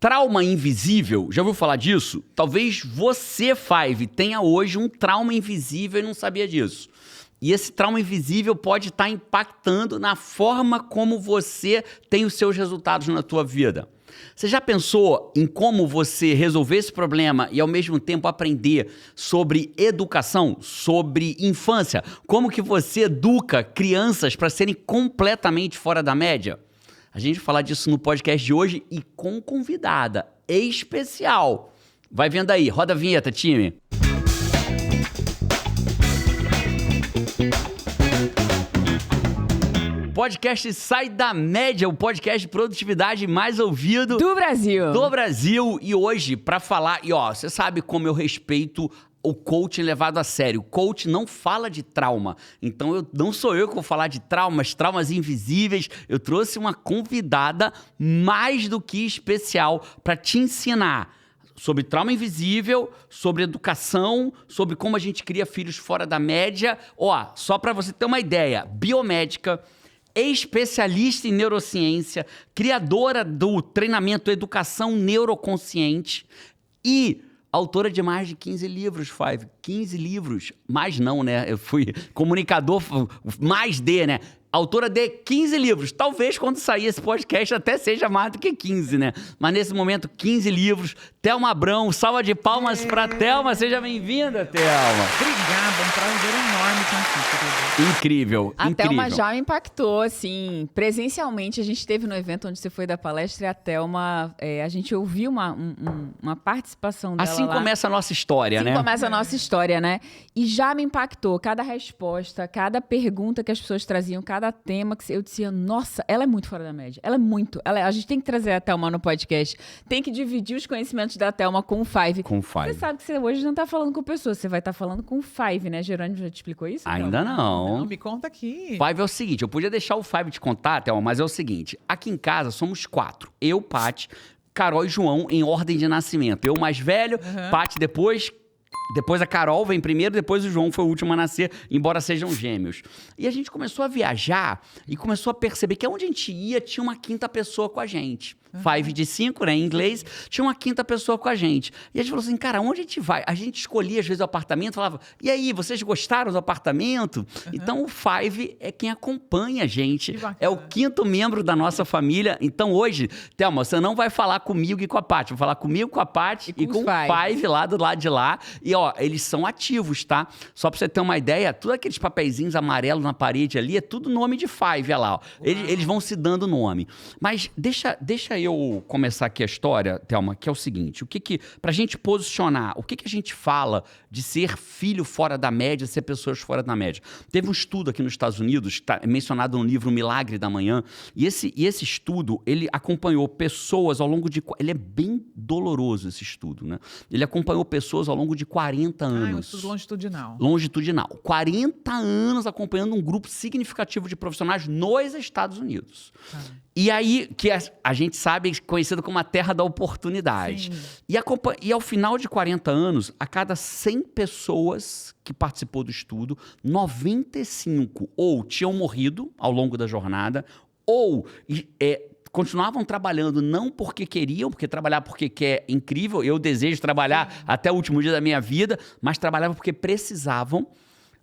Trauma invisível, já ouviu falar disso? Talvez você, Five, tenha hoje um trauma invisível e não sabia disso. E esse trauma invisível pode estar impactando na forma como você tem os seus resultados na tua vida. Você já pensou em como você resolver esse problema e ao mesmo tempo aprender sobre educação, sobre infância? Como que você educa crianças para serem completamente fora da média? A gente vai falar disso no podcast de hoje e com convidada especial. Vai vendo aí, roda a vinheta, time. Podcast Sai da Média, o podcast de produtividade mais ouvido do Brasil. E hoje, para falar, você sabe como eu respeito o coaching levado a sério. O coach não fala de trauma. Então, não sou eu que vou falar de traumas invisíveis. Eu trouxe uma convidada mais do que especial para te ensinar sobre trauma invisível, sobre educação, sobre como a gente cria filhos fora da média. Só para você ter uma ideia, biomédica, especialista em neurociência, criadora do treinamento Educação Neuroconsciente e autora de mais de 15 livros, Five. 15 livros. Mais não, né? Eu fui comunicador, mais de, né? Autora de 15 livros. Talvez quando sair esse podcast até seja mais do que 15, né? Mas nesse momento, 15 livros. Thelma Abrão, salva de palmas pra Thelma. Seja bem-vinda, Thelma. Obrigada, um prazer enorme estar aqui, querida. Incrível, A Thelma já me impactou, assim, presencialmente. A gente esteve no evento onde você foi dar palestra e a Thelma, a gente ouviu uma participação dela assim lá. Começa a nossa história, né? Assim começa a nossa história, né? E já me impactou. Cada resposta, cada pergunta que as pessoas traziam, cada tema que eu dizia, nossa, ela é muito fora da média. Ela é muito. A gente tem que trazer a Thelma no podcast. Tem que dividir os conhecimentos da Thelma com o Five. Com o Five. Você sabe que você hoje não tá falando com pessoas, você vai estar falando com o Five, né? Jerônimo já te explicou isso? Ainda não. Não, me conta aqui. Five é o seguinte, eu podia deixar o Five te contar, Thelma, mas é o seguinte, aqui em casa somos 4. Eu, Paty, Carol e João em ordem de nascimento. Eu mais velho, Paty depois a Carol vem primeiro, depois o João foi o último a nascer, embora sejam gêmeos. E a gente começou a viajar e começou a perceber que onde a gente ia tinha uma quinta pessoa com a gente. Five de 5, né, em inglês, tinha uma quinta pessoa com a gente. E a gente falou assim, cara, onde a gente vai? A gente escolhia, às vezes, o apartamento, falava, e aí, vocês gostaram do apartamento? Então, o Five é quem acompanha a gente, é o 5º membro da nossa família. Então, hoje, Thelma, você não vai falar comigo e com a Paty, vai falar comigo, com a Paty e com o Five lá do lado de lá. E, eles são ativos, tá? Só pra você ter uma ideia, todos aqueles papeizinhos amarelos na parede ali, é tudo nome de Five, olha lá. Eles vão se dando nome. Mas deixa eu começar aqui a história, Thelma, que é o seguinte, pra gente posicionar, o que a gente fala de ser filho fora da média, ser pessoas fora da média? Teve um estudo aqui nos Estados Unidos, está mencionado no livro Milagre da Manhã, e esse estudo, ele acompanhou pessoas ao longo de... Ele é bem doloroso, esse estudo, né? Ele acompanhou pessoas ao longo de 40 anos. É um estudo longitudinal. Longitudinal. 40 anos acompanhando um grupo significativo de profissionais nos Estados Unidos. E aí, que a gente sabe, conhecido como a terra da oportunidade. E ao final de 40 anos, a cada 100 pessoas que participou do estudo, 95 ou tinham morrido ao longo da jornada, ou continuavam trabalhando não porque queriam, porque trabalhar porque é incrível, eu desejo trabalhar até o último dia da minha vida, mas trabalhavam porque precisavam.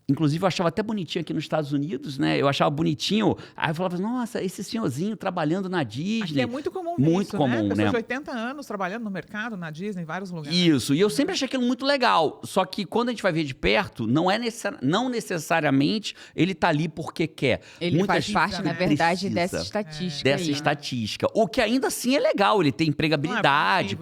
Inclusive, eu achava até bonitinho aqui nos Estados Unidos, né? Eu achava bonitinho. Aí eu falava, nossa, esse senhorzinho trabalhando na Disney. Acho que é muito comum muito isso, comum, né? Pessoas né? de 80 anos trabalhando no mercado, na Disney, em vários lugares. Isso, e eu sempre achei aquilo muito legal. Só que quando a gente vai ver de perto, não necessariamente ele tá ali porque quer. Ele faz parte, na verdade, dessa estatística. Estatística. O que ainda assim é legal, ele tem empregabilidade,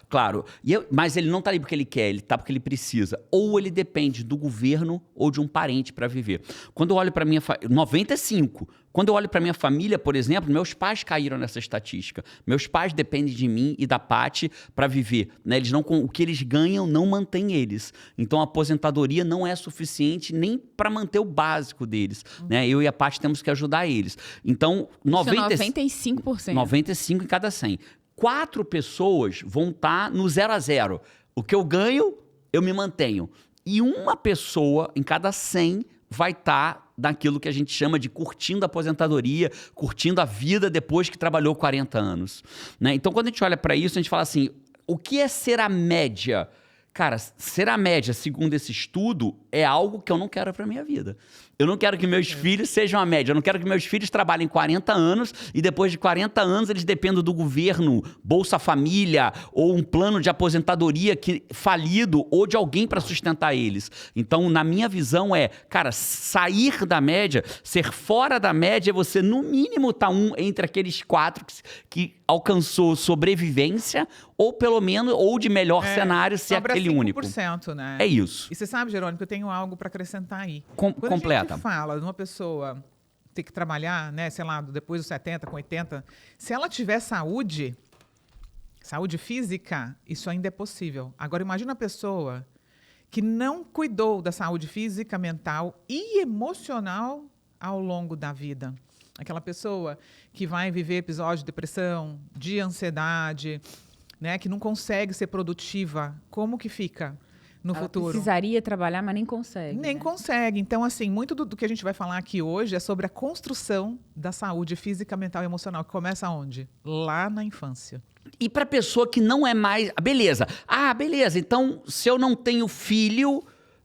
claro. Mas ele não tá ali porque ele quer, ele tá porque ele precisa. Ou ele depende do governo ou de um parente para viver. Quando eu olho para minha família, 95. Quando eu olho para minha família, por exemplo, meus pais caíram nessa estatística. Meus pais dependem de mim e da Paty para viver, né? O que eles ganham não mantém eles. Então a aposentadoria não é suficiente nem para manter o básico deles, né? Eu e a Paty temos que ajudar eles. Então, 95%. 95 em cada 100. 4 pessoas vão estar no 0 a 0. O que eu ganho, eu me mantenho. E uma pessoa em cada 100 vai estar daquilo que a gente chama de curtindo a aposentadoria, curtindo a vida depois que trabalhou 40 anos. Né? Então, quando a gente olha para isso, a gente fala assim, o que é ser a média? Cara, ser a média, segundo esse estudo, é algo que eu não quero para minha vida. Eu não quero que meus filhos sejam a média. Eu não quero que meus filhos trabalhem 40 anos e depois de 40 anos eles dependam do governo, Bolsa Família ou um plano de aposentadoria falido ou de alguém para sustentar eles. Então, na minha visão cara, sair da média, ser fora da média é você, no mínimo, estar entre aqueles 4 que alcançou sobrevivência ou pelo menos, ou de melhor cenário, ser aquele único. 5%, né? É isso. E você sabe, Jerônimo, que eu tenho algo para acrescentar aí. Completa. Quando a gente fala de uma pessoa ter que trabalhar, né, sei lá, depois dos 70, com 80, se ela tiver saúde física, isso ainda é possível. Agora, imagina a pessoa que não cuidou da saúde física, mental e emocional ao longo da vida. Aquela pessoa que vai viver episódios de depressão, de ansiedade, né, que não consegue ser produtiva, como que fica no futuro? Precisaria trabalhar, mas nem consegue. Nem consegue. Então, assim, muito do que a gente vai falar aqui hoje é sobre a construção da saúde física, mental e emocional, que começa onde? Lá na infância. E para pessoa que não é mais... Beleza. Beleza. Então, se eu não tenho filho,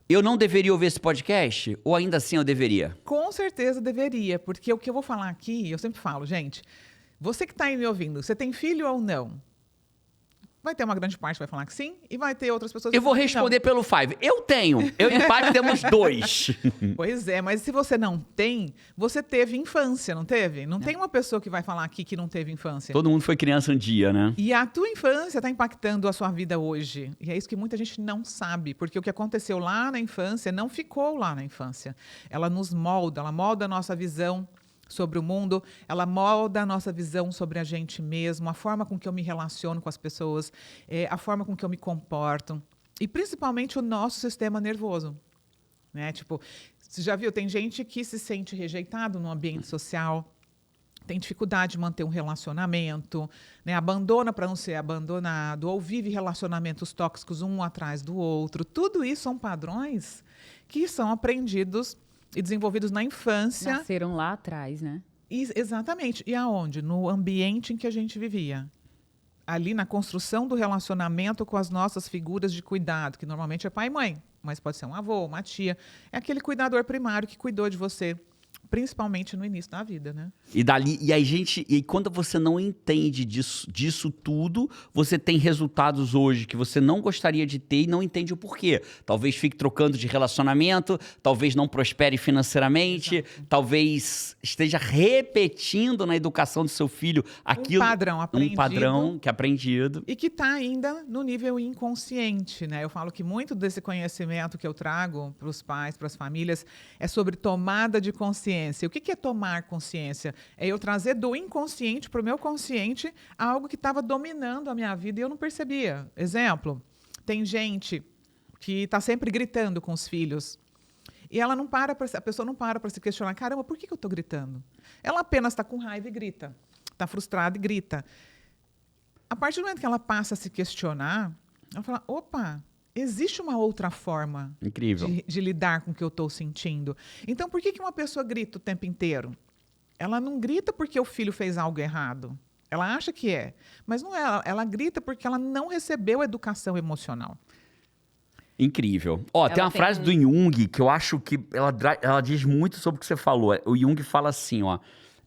eu não deveria ouvir esse podcast? Ou ainda assim eu deveria? Com certeza deveria, porque o que eu vou falar aqui, eu sempre falo, gente, você que está aí me ouvindo, você tem filho ou não? Vai ter uma grande parte que vai falar que sim, e vai ter outras pessoas que Eu vou responder pelo Five. Eu tenho. Eu e o Five temos 2. Pois é, mas se você não tem, você teve infância, não teve? Não tem uma pessoa que vai falar aqui que não teve infância. Todo mundo foi criança um dia, né? E a tua infância está impactando a sua vida hoje. E é isso que muita gente não sabe, porque o que aconteceu lá na infância não ficou lá na infância. Ela nos molda, ela molda a nossa visão sobre o mundo, ela molda a nossa visão sobre a gente mesmo, a forma com que eu me relaciono com as pessoas, a forma com que eu me comporto, e principalmente o nosso sistema nervoso. Né? Tipo, você já viu, tem gente que se sente rejeitado no ambiente social, tem dificuldade de manter um relacionamento, né? Abandona para não ser abandonado, ou vive relacionamentos tóxicos um atrás do outro. Tudo isso são padrões que são aprendidos e desenvolvidos na infância. Nasceram lá atrás, né? Exatamente. E aonde? No ambiente em que a gente vivia. Ali na construção do relacionamento com as nossas figuras de cuidado, que normalmente é pai e mãe, mas pode ser um avô, uma tia. É aquele cuidador primário que cuidou de você, principalmente no início da vida, né? E quando você não entende disso tudo, você tem resultados hoje que você não gostaria de ter e não entende o porquê. Talvez fique trocando de relacionamento, talvez não prospere financeiramente, Exato. Talvez esteja repetindo na educação do seu filho aquilo, Um padrão que é aprendido. E que está ainda no nível inconsciente, né? Eu falo que muito desse conhecimento que eu trago para os pais, para as famílias, é sobre tomada de consciência. O que é tomar consciência? É eu trazer do inconsciente para o meu consciente algo que estava dominando a minha vida e eu não percebia. Exemplo, tem gente que está sempre gritando com os filhos e a pessoa não para se questionar, caramba, por que eu estou gritando? Ela apenas está com raiva e grita, está frustrada e grita. A partir do momento que ela passa a se questionar, ela fala, opa, existe uma outra forma Incrível. de lidar com o que eu estou sentindo. Então, por que uma pessoa grita o tempo inteiro? Ela não grita porque o filho fez algo errado. Ela acha que é. Mas não é. Ela grita porque ela não recebeu educação emocional. Incrível. Tem uma frase do Jung que eu acho que ela diz muito sobre o que você falou. O Jung fala assim,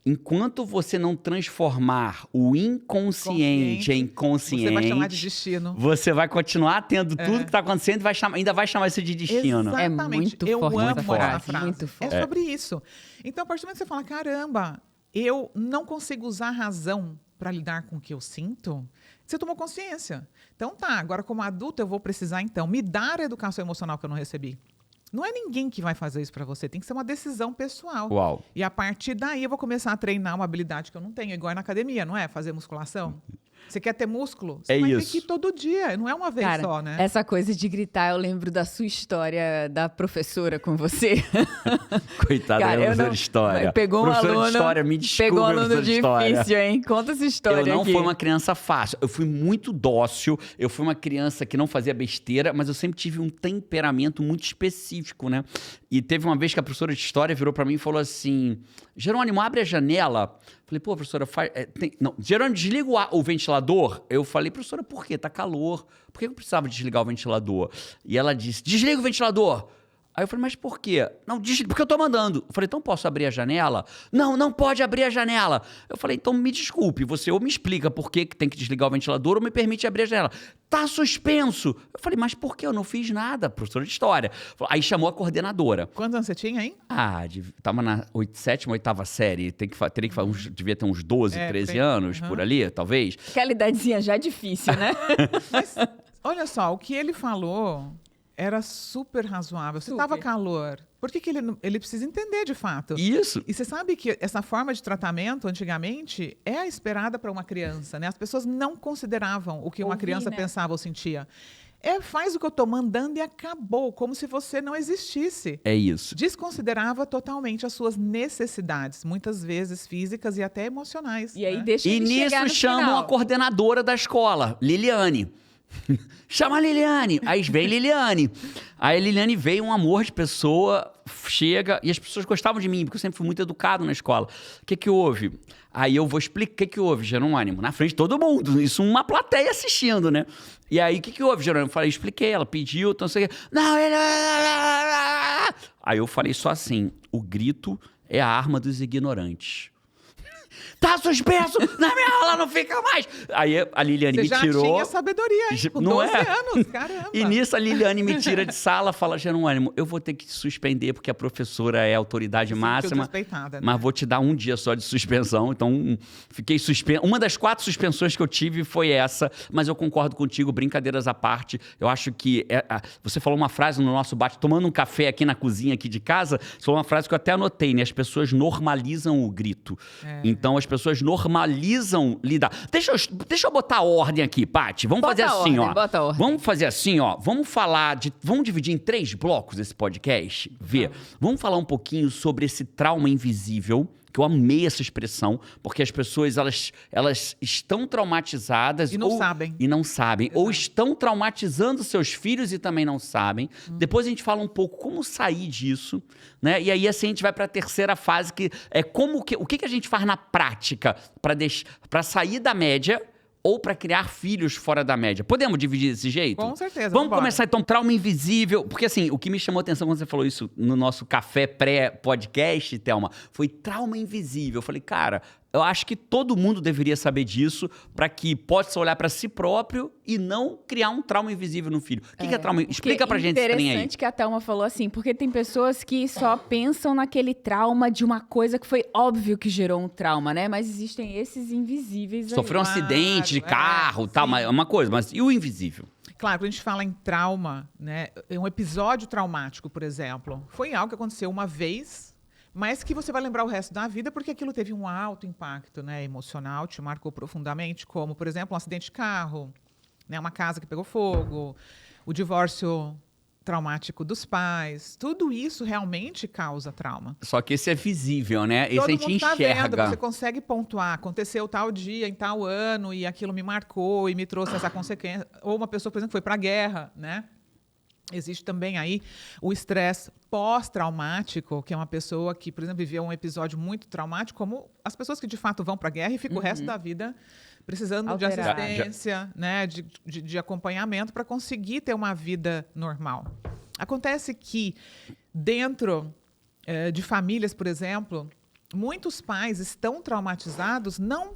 enquanto você não transformar o inconsciente em consciente, você vai chamar de destino. Você vai continuar tendo tudo que está acontecendo e ainda vai chamar isso de destino. Exatamente. É muito forte amo essa frase. Muito forte. É sobre isso. Então, a partir do momento que você fala, caramba, eu não consigo usar a razão para lidar com o que eu sinto, você tomou consciência. Então tá, agora como adulto eu vou precisar então me dar a educação emocional que eu não recebi. Não é ninguém que vai fazer isso para você, tem que ser uma decisão pessoal. Uau. E a partir daí eu vou começar a treinar uma habilidade que eu não tenho, igual na academia, não é? Fazer musculação. Você quer ter músculo? Você É vai ter isso. que ir todo dia, não é uma vez Cara, só, né? essa coisa de gritar, eu lembro da sua história da professora com você. Coitada Cara, da eu professora não- de história. Pegou um Professora aluno, de história, me desculpa, pegou um aluno professora de história. difícil, hein? Conta essa história Eu não aqui. fui uma criança fácil. Eu fui muito dócil. Eu fui uma criança que não fazia besteira, mas eu sempre tive um temperamento muito específico, né? E teve uma vez que a professora de história virou pra mim e falou assim: Jerônimo, abre a janela. Falei, pô, professora, não, Jerônimo, desliga o ventilador. Eu falei, professora, por quê? Tá calor. Por que eu precisava desligar o ventilador? E ela disse, desliga o ventilador. Aí eu falei, mas por quê? Não, porque eu tô mandando. Eu falei, então posso abrir a janela? Não, não pode abrir a janela. Eu falei, então me desculpe, você ou me explica por que tem que desligar o ventilador ou me permite abrir a janela. Tá suspenso. Eu falei, mas por que? Eu não fiz nada, professora de história. Aí chamou a coordenadora. Quantos anos você tinha, hein? Tava na sétima, oitava série. Devia ter uns 12, 13 anos, por ali, talvez. Aquela idadezinha já difícil, né? Mas, olha só, o que ele falou era super razoável. Se estava calor, por que ele precisa entender de fato? Isso. E você sabe que essa forma de tratamento, antigamente, é a esperada para uma criança, né? As pessoas não consideravam o que uma criança pensava ou sentia. Faz o que eu estou mandando e acabou, como se você não existisse. É isso. Desconsiderava totalmente as suas necessidades, muitas vezes físicas e até emocionais. E aí né? deixa E ele chegar nisso no chamam final. a coordenadora da escola, Liliane. Chama a Liliane. Aí vem Liliane. Aí a Liliane veio, um amor de pessoa, chega, e as pessoas gostavam de mim, porque eu sempre fui muito educado na escola. O que houve? Aí eu vou explicar o que houve, Jerônimo, na frente de todo mundo. Isso uma plateia assistindo, né? E aí, o que houve, Jerônimo? Eu falei, expliquei, ela pediu, então sei o que. Não, ele... Aí eu falei só assim, o grito é a arma dos ignorantes. Tá suspenso! Na minha aula não fica mais! Aí a Liliane me tirou. Você já tinha sabedoria, hein? Com Não 12 é? anos, caramba. E nisso a Liliane me tira de sala, fala, Jerônimo, eu vou ter que te suspender porque a professora é a autoridade máxima, respeitada, né? mas vou te dar um dia só de suspensão. Então, fiquei suspenso. Uma das 4 suspensões que eu tive foi essa, mas eu concordo contigo, brincadeiras à parte. Eu acho que você falou uma frase no nosso bate, tomando um café aqui na cozinha aqui de casa, foi uma frase que eu até anotei, né? As pessoas normalizam o grito. Então, as pessoas normalizam lidar. Deixa eu botar ordem aqui, Paty. Vamos fazer assim, ó. Bota ordem. Vamos fazer assim, ó. Vamos dividir em 3 blocos esse podcast. Vamos falar um pouquinho sobre esse trauma invisível, que eu amei essa expressão, porque as pessoas, elas estão traumatizadas... E não sabem. E não sabem. Ou estão traumatizando seus filhos e também não sabem. Depois a gente fala um pouco como sair disso, né? E aí, assim, a gente vai para a terceira fase, que é o que a gente faz na prática para sair da média ou para criar filhos fora da média. Podemos dividir desse jeito? Com certeza. Vamos vambora. começar, então, trauma invisível. Porque, assim, o que me chamou a atenção quando você falou isso no nosso café pré-podcast, Thelma, foi trauma invisível. Eu falei, cara, eu acho que todo mundo deveria saber disso para que possa olhar para si próprio e não criar um trauma invisível no filho. O que é trauma? Explica pra gente esse trem aí. Interessante que a Thelma falou assim, porque tem pessoas que só pensam naquele trauma de uma coisa que foi óbvio que gerou um trauma, né? Mas existem esses invisíveis aí. Sofreu um acidente de carro, tal, mas é uma coisa. Mas e o invisível? Claro, quando a gente fala em trauma, né? Um episódio traumático, por exemplo, foi algo que aconteceu uma vez, mas que você vai lembrar o resto da vida porque aquilo teve um alto impacto, né, emocional, te marcou profundamente, como, por exemplo, um acidente de carro, né, uma casa que pegou fogo, o divórcio traumático dos pais. Tudo isso realmente causa trauma. Só que esse é visível, né? Esse Todo a gente mundo tá enxerga. vendo, você consegue pontuar. Aconteceu tal dia, em tal ano, e aquilo me marcou e me trouxe essa consequência. Ou uma pessoa, por exemplo, foi para a guerra, né? Existe também aí o estresse pós-traumático, que é uma pessoa que, por exemplo, viveu um episódio muito traumático, como as pessoas que de fato vão para a guerra e ficam o resto da vida precisando Alterado. de assistência, né, de acompanhamento para conseguir ter uma vida normal. Acontece que dentro de famílias, por exemplo, muitos pais estão traumatizados não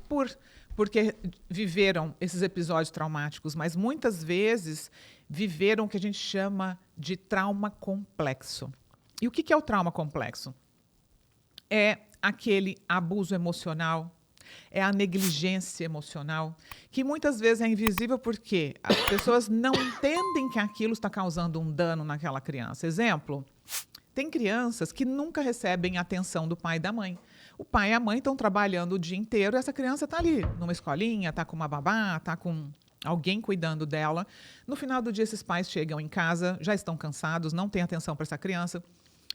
porque viveram esses episódios traumáticos, mas muitas vezes viveram o que a gente chama de trauma complexo. E o que é o trauma complexo? É aquele abuso emocional, é a negligência emocional, que muitas vezes é invisível porque as pessoas não entendem que aquilo está causando um dano naquela criança. Exemplo, tem crianças que nunca recebem a atenção do pai e da mãe. o pai e a mãe estão trabalhando o dia inteiro e essa criança está ali, numa escolinha, está com uma babá, está com alguém cuidando dela. No final do dia, esses pais chegam em casa, já estão cansados, não têm atenção para essa criança.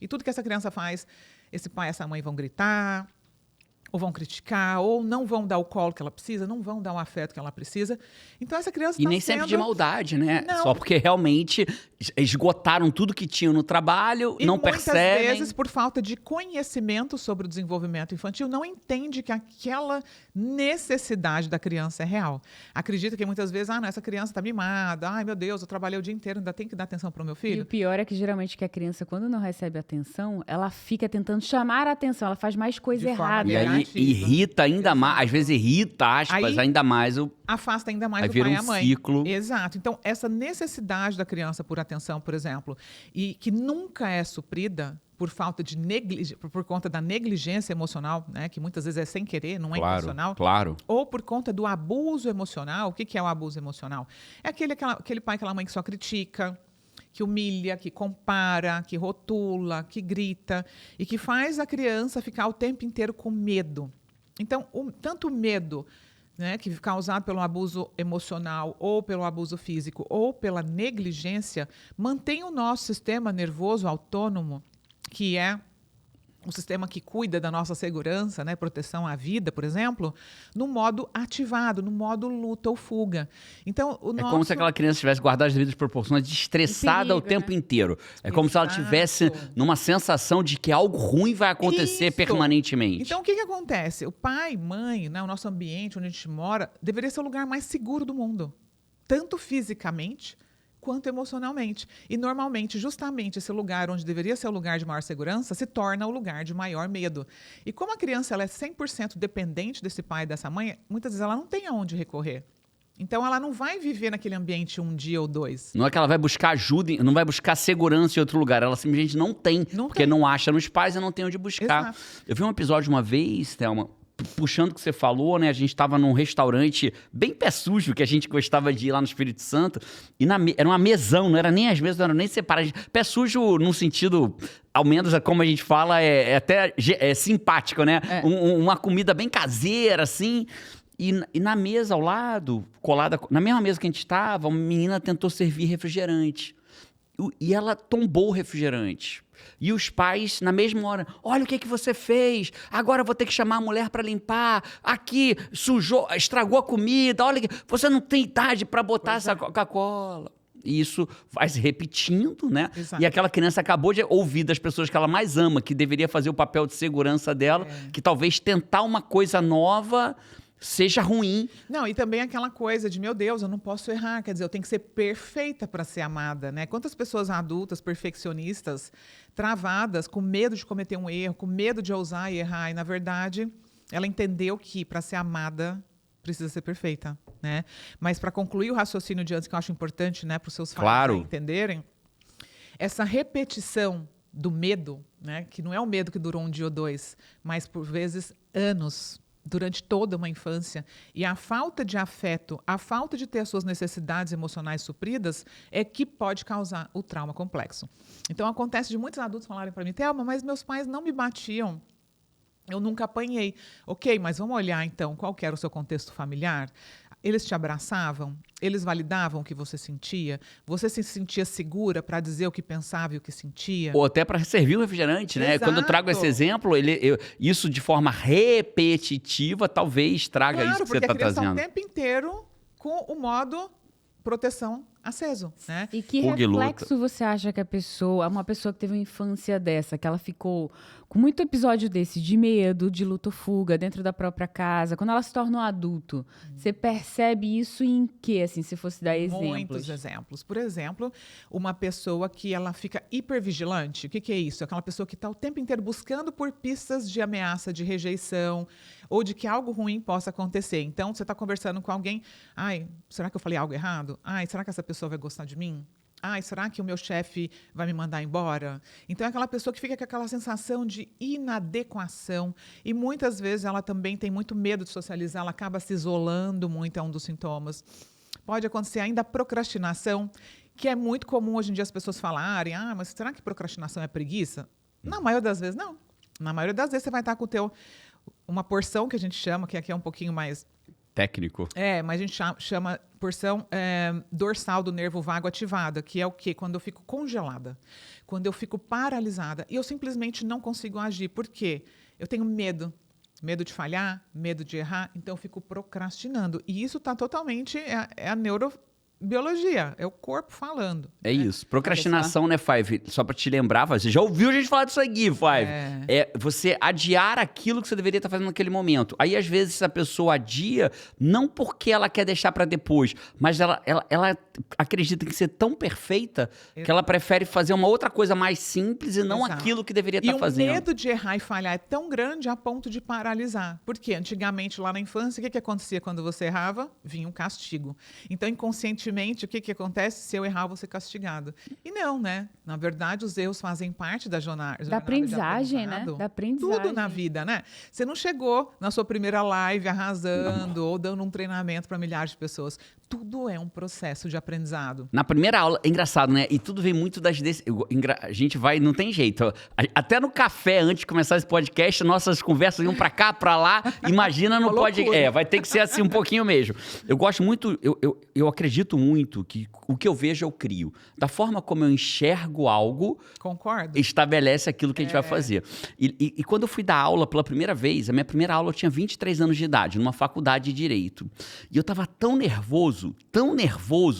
E tudo que essa criança faz, esse pai e essa mãe vão gritar, ou vão criticar, ou não vão dar o colo que ela precisa, não vão dar o afeto que ela precisa. Então, essa criança E nem sempre de maldade, né? Não. Só porque realmente esgotaram tudo que tinham no trabalho, não percebem. Muitas vezes, por falta de conhecimento sobre o desenvolvimento infantil, não entende que aquela necessidade da criança é real. Acredita que muitas vezes, não, essa criança está mimada, ai meu Deus, eu trabalhei o dia inteiro, ainda tenho que dar atenção para o meu E filho. o pior é que geralmente que a criança, quando não recebe atenção, ela fica tentando chamar a atenção, ela faz mais coisa De forma errada. E aí negativa. irrita ainda mais, às vezes irrita, aspas, Aí- ainda mais o... Afasta ainda mais Aí o vira pai e um a mãe. ciclo. Exato. Então, essa necessidade da criança por atenção, por exemplo, e que nunca é suprida por falta de por conta da negligência emocional, né, que muitas vezes é sem querer, não é intencional, Claro. ou por conta do abuso emocional. O que é o abuso emocional? É aquele pai, aquela mãe que só critica, que humilha, que compara, que rotula, que grita e que faz a criança ficar o tempo inteiro com medo. Então, tanto o medo, né, que causado pelo abuso emocional ou pelo abuso físico ou pela negligência, mantém o nosso sistema nervoso autônomo, que é o sistema que cuida da nossa segurança, né, proteção à vida, por exemplo, no modo ativado, no modo luta ou fuga. Então, É como se aquela criança tivesse guardado as devidas proporções, estressada perigo, o tempo né? inteiro. É como se ela Exato. tivesse numa sensação de que algo ruim vai acontecer Isso. permanentemente. Então, o que acontece? O pai, mãe, né, o nosso ambiente onde a gente mora, deveria ser o lugar mais seguro do mundo. Tanto fisicamente quanto emocionalmente. E, normalmente, justamente esse lugar onde deveria ser o lugar de maior segurança se torna o lugar de maior medo. E como a criança ela é 100% dependente desse pai e dessa mãe, muitas vezes ela não tem aonde recorrer. Então, ela não vai viver naquele ambiente um dia ou dois. Não é que ela vai buscar ajuda, não vai buscar segurança em outro lugar. Ela simplesmente não tem, Não porque tem. não acha nos pais e não tem onde buscar. Exato. Eu vi um episódio uma vez, Thelma, puxando o que você falou, né? A gente estava num restaurante bem pé sujo, que a gente gostava de ir lá no Espírito Santo, e era uma mesão, não era nem as mesas, não eram nem separadas. Pé sujo num sentido, ao menos como a gente fala, é até simpático, né? É. Uma comida bem caseira, assim. E na mesa ao lado, colada, na mesma mesa que a gente estava, uma menina tentou servir refrigerante. E ela tombou o refrigerante. E os pais, na mesma hora, olha o que você fez, agora eu vou ter que chamar a mulher para limpar, aqui, sujou, estragou a comida, olha, você não tem idade para botar essa Coca-Cola. E isso vai se repetindo, né? Exato. E aquela criança acabou de ouvir das pessoas que ela mais ama, que deveria fazer o papel de segurança dela, que talvez tentar uma coisa nova seja ruim. Não, e também aquela coisa de, meu Deus, eu não posso errar, quer dizer, eu tenho que ser perfeita para ser amada, né? Quantas pessoas adultas, perfeccionistas, travadas, com medo de cometer um erro, com medo de ousar e errar, e na verdade, ela entendeu que para ser amada precisa ser perfeita, né? Mas para concluir o raciocínio de antes, que eu acho importante, né, para os seus pais entenderem, essa repetição do medo, né, que não é o medo que durou um dia ou dois, mas por vezes anos, durante toda uma infância, e a falta de afeto, a falta de ter as suas necessidades emocionais supridas é que pode causar o trauma complexo. Então, acontece de muitos adultos falarem para mim, Thelma, mas meus pais não me batiam, eu nunca apanhei. Ok, mas vamos olhar então qual que era o seu contexto familiar? Eles te abraçavam? Eles validavam o que você sentia? Você se sentia segura para dizer o que pensava e o que sentia? Ou até para servir o refrigerante, né? Exato. Quando eu trago esse exemplo, isso de forma repetitiva talvez traga isso que você está porque a criança trazendo. está o tempo inteiro com o modo proteção aceso, né? E que Fuga e luta. reflexo você acha que uma pessoa que teve uma infância dessa, que ela ficou com muito episódio desse de medo, de luta ou fuga dentro da própria casa, quando ela se torna um adulto, você percebe isso em quê, assim, se fosse dar exemplos? Muitos exemplos. Por exemplo, uma pessoa que ela fica hipervigilante. O que é isso? Aquela pessoa que está o tempo inteiro buscando por pistas de ameaça, de rejeição, ou de que algo ruim possa acontecer. Então, você está conversando com alguém, ai, será que eu falei algo errado? Ai, será que essa pessoa vai gostar de mim? Ai, será que o meu chefe vai me mandar embora? Então, é aquela pessoa que fica com aquela sensação de inadequação. E muitas vezes ela também tem muito medo de socializar, ela acaba se isolando muito, é um dos sintomas. Pode acontecer ainda a procrastinação, que é muito comum hoje em dia as pessoas falarem, mas será que procrastinação é preguiça? Na maioria das vezes, não. Na maioria das vezes você vai estar com o teu uma porção que a gente chama, que aqui é um pouquinho mais... Técnico. Mas a gente chama porção dorsal do nervo vago ativada, que é o quê? Quando eu fico congelada, quando eu fico paralisada e eu simplesmente não consigo agir. Por quê? Eu tenho medo de falhar, medo de errar, então eu fico procrastinando. E isso está totalmente, é a neurobiologia, é o corpo falando. É isso. Procrastinação, né, Five? Só pra te lembrar, você já ouviu a gente falar disso aqui, Five. É você adiar aquilo que você deveria estar fazendo naquele momento. Aí, às vezes, a pessoa adia, não porque ela quer deixar pra depois, mas ela acredita que ser tão perfeita que ela prefere fazer uma outra coisa mais simples e não aquilo que deveria estar fazendo. E o medo de errar e falhar é tão grande a ponto de paralisar. Porque antigamente, lá na infância, o que acontecia quando você errava? Vinha um castigo. Então, inconscientemente, o que acontece? Se eu errar, eu vou ser castigado. E não, né? Na verdade, os erros fazem parte da jornada. Da aprendizagem, né? Da aprendizagem. Tudo na vida, né? Você não chegou na sua primeira live arrasando ou dando um treinamento para milhares de pessoas. Tudo é um processo de aprendizado. Na primeira aula, é engraçado, né? E tudo vem muito a gente vai, não tem jeito. Até no café, antes de começar esse podcast, nossas conversas iam pra cá, pra lá. Imagina no podcast. Vai ter que ser assim um pouquinho mesmo. Eu gosto muito, eu acredito muito que o que eu vejo eu crio. Da forma como eu enxergo algo, concordo, estabelece aquilo que a gente vai fazer. E quando eu fui dar aula pela primeira vez, a minha primeira aula eu tinha 23 anos de idade, numa faculdade de Direito. E eu tava tão nervoso,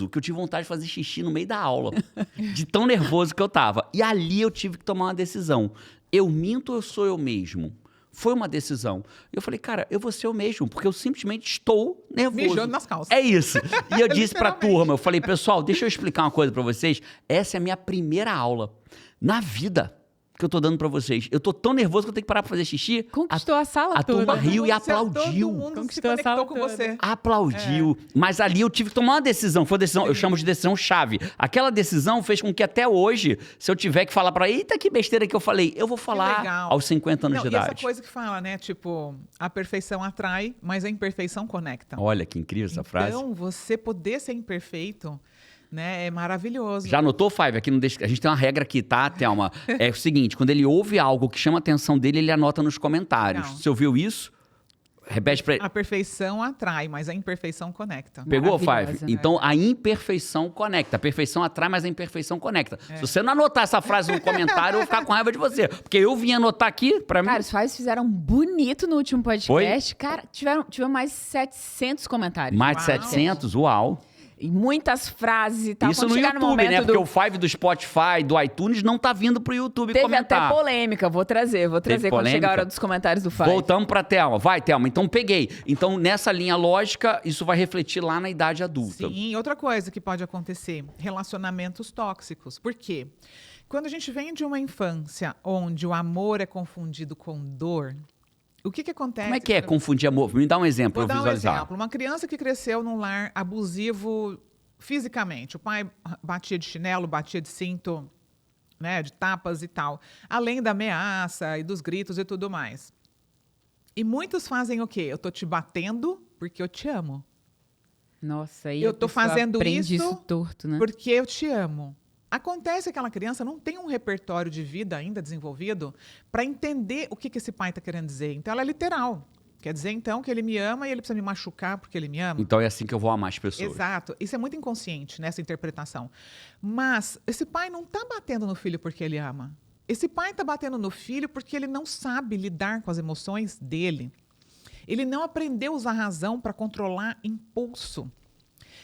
que eu tive vontade de fazer xixi no meio da aula. De tão nervoso que eu tava. E ali eu tive que tomar uma decisão. Eu minto ou eu sou eu mesmo? Foi uma decisão. E eu falei, cara, eu vou ser eu mesmo, porque eu simplesmente estou nervoso. Mijando nas calças. É isso. E eu disse pra turma, eu falei, pessoal, deixa eu explicar uma coisa pra vocês. Essa é a minha primeira aula na vida que eu tô dando pra vocês. Eu tô tão nervoso que eu tenho que parar pra fazer xixi. Conquistou a sala toda. A turma riu e aplaudiu. Todo mundo Conquistou se conectou a sala com toda. você. Aplaudiu. Mas ali eu tive que tomar uma decisão. Foi uma decisão, eu chamo de decisão chave. Aquela decisão fez com que até hoje, se eu tiver que falar pra eita, que besteira que eu falei, eu vou falar aos 50 anos de idade. E essa coisa que fala, né? Tipo, a perfeição atrai, mas a imperfeição conecta. Olha que incrível essa frase. Então, você poder ser imperfeito, né, é maravilhoso. Já anotou, Five? Aqui a gente tem uma regra aqui, tá, Thelma? É o seguinte, quando ele ouve algo que chama a atenção dele, ele anota nos comentários. Não. Você ouviu isso? Repete pra ele. A perfeição atrai, mas a imperfeição conecta. Pegou, Five? Maravilhosa. Então, a imperfeição conecta. A perfeição atrai, mas a imperfeição conecta. Se você não anotar essa frase no comentário, eu vou ficar com raiva de você. Porque eu vim anotar aqui, pra mim... Cara, os pais fizeram bonito no último podcast. Cara, tiveram mais 700 comentários. Mais de 700? Uau! E muitas frases e tal. Isso Quando no chegar YouTube, momento né? Porque o Five do Spotify, do iTunes, não tá vindo pro YouTube Teve comentar. até polêmica, vou trazer quando polêmica? chegar a hora dos comentários do Five. Voltamos pra Thelma. Vai, Thelma. Então, peguei. Então, nessa linha lógica, isso vai refletir lá na idade adulta. Sim, outra coisa que pode acontecer, relacionamentos tóxicos. Por quê? Quando a gente vem de uma infância onde o amor é confundido com dor, o que acontece? Como é que é confundir amor? Me dá um exemplo Vou pra eu dar um visualizar. exemplo. Uma criança que cresceu num lar abusivo fisicamente. O pai batia de chinelo, batia de cinto, né, de tapas e tal. Além da ameaça e dos gritos e tudo mais. E muitos fazem o quê? Eu tô te batendo porque eu te amo. Nossa, aí Eu a tô pessoa fazendo aprende isso torto, né? porque eu te amo. Acontece que aquela criança não tem um repertório de vida ainda desenvolvido para entender o que esse pai está querendo dizer. Então, ela é literal. Quer dizer, então, que ele me ama e ele precisa me machucar porque ele me ama? Então é assim que eu vou amar as pessoas. Exato. Isso é muito inconsciente, nessa interpretação. Mas esse pai não está batendo no filho porque ele ama. Esse pai está batendo no filho porque ele não sabe lidar com as emoções dele. Ele não aprendeu a usar a razão para controlar impulso.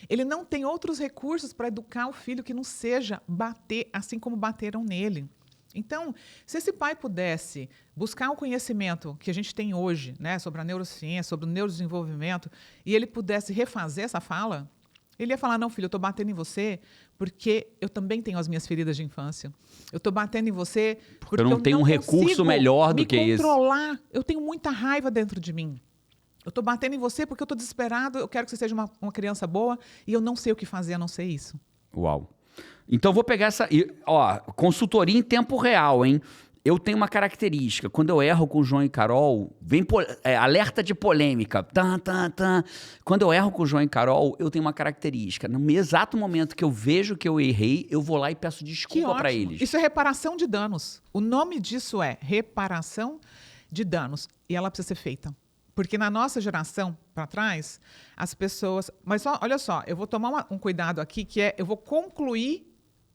Ele não tem outros recursos para educar o filho que não seja bater assim como bateram nele. Então, se esse pai pudesse buscar o conhecimento que a gente tem hoje, né, sobre a neurociência, sobre o neurodesenvolvimento, e ele pudesse refazer essa fala, ele ia falar, não, filho, eu estou batendo em você porque eu também tenho as minhas feridas de infância. Eu estou batendo em você porque eu não tenho um recurso melhor do que esse. Me controlar. Eu tenho muita raiva dentro de mim. Eu estou batendo em você porque eu estou desesperado, eu quero que você seja uma criança boa e eu não sei o que fazer a não ser isso. Uau. Então, vou pegar essa... Ó, consultoria em tempo real, hein? Eu tenho uma característica. Quando eu erro com o João e Carol, vem alerta de polêmica. Quando eu erro com o João e Carol, eu tenho uma característica. No exato momento que eu vejo que eu errei, eu vou lá e peço desculpa para eles. Isso é reparação de danos. O nome disso é reparação de danos. E ela precisa ser feita. Porque na nossa geração, para trás, as pessoas... Mas olha só, eu vou tomar um cuidado aqui, que é, eu vou concluir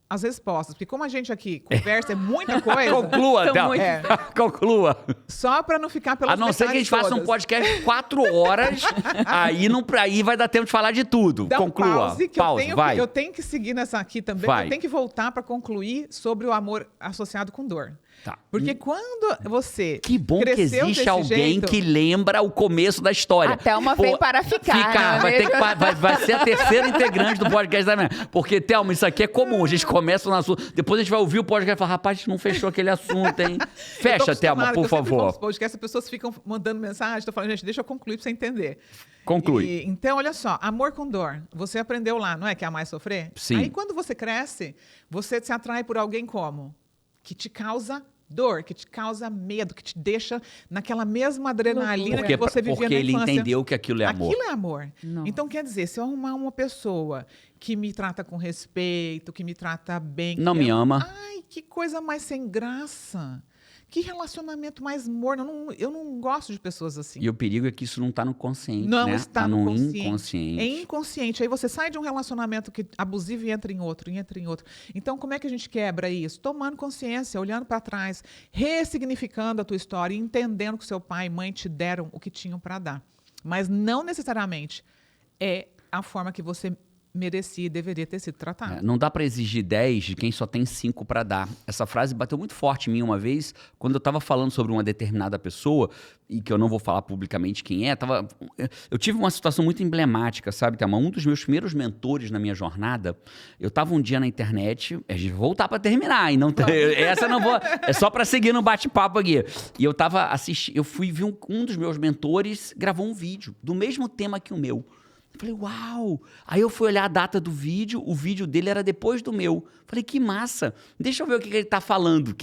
as respostas. Porque como a gente aqui conversa, é muita coisa... Conclua, Thelma. Conclua. Só para não ficar pelas A não ser que a gente faça um podcast de 4 horas, aí vai dar tempo de falar de tudo. Dá Conclua. Pause, vai. Eu tenho que seguir nessa aqui também. Vai. Eu tenho que voltar para concluir sobre o amor associado com dor. Tá. Porque quando você Que bom que cresceu existe desse alguém jeito, que lembra o começo da história. A Thelma veio para ficar. Vai ser a terceira integrante do podcast da minha. Porque, Thelma, isso aqui é comum. A gente começa no assunto. Depois a gente vai ouvir o podcast e falar, rapaz, a gente não fechou aquele assunto, hein? Fecha, Thelma, por favor. Nos podcasts, as pessoas ficam mandando mensagem. Estou falando, gente, deixa eu concluir para você entender. Conclui. Então, olha só, amor com dor. Você aprendeu lá, não é? Que é amar e sofrer? Sim. Aí, quando você cresce, você se atrai por alguém como? Que te causa dor, que te causa medo, que te deixa naquela mesma adrenalina que você vivia porque na ele infância. entendeu que aquilo é amor. Aquilo é amor. Não. Então, quer dizer, se eu arrumar uma pessoa que me trata com respeito, que me trata bem... Não me ama. Ai, que coisa mais sem graça. Que relacionamento mais morno. Eu não gosto de pessoas assim. E o perigo é que isso não está no consciente, Não né? está Tá no inconsciente. É inconsciente. Aí você sai de um relacionamento abusivo e entra em outro, Então, como é que a gente quebra isso? Tomando consciência, olhando para trás, ressignificando a tua história e entendendo que seu pai e mãe te deram o que tinham para dar. Mas não necessariamente é a forma que você merecia e deveria ter sido tratado. Não dá para exigir 10 de quem só tem 5 para dar. Essa frase bateu muito forte em mim uma vez, quando eu estava falando sobre uma determinada pessoa, e que eu não vou falar publicamente quem é, eu tive uma situação muito emblemática, sabe, Thelma? Um dos meus primeiros mentores na minha jornada, eu estava um dia na internet, a gente vai voltar para terminar, e não essa eu não vou, é só para seguir no bate-papo aqui. E eu estava assistindo, eu fui ver um dos meus mentores gravou um vídeo do mesmo tema que o meu. Eu falei, uau! Aí eu fui olhar a data do vídeo, o vídeo dele era depois do meu. Falei, que massa! Deixa eu ver o que ele tá falando.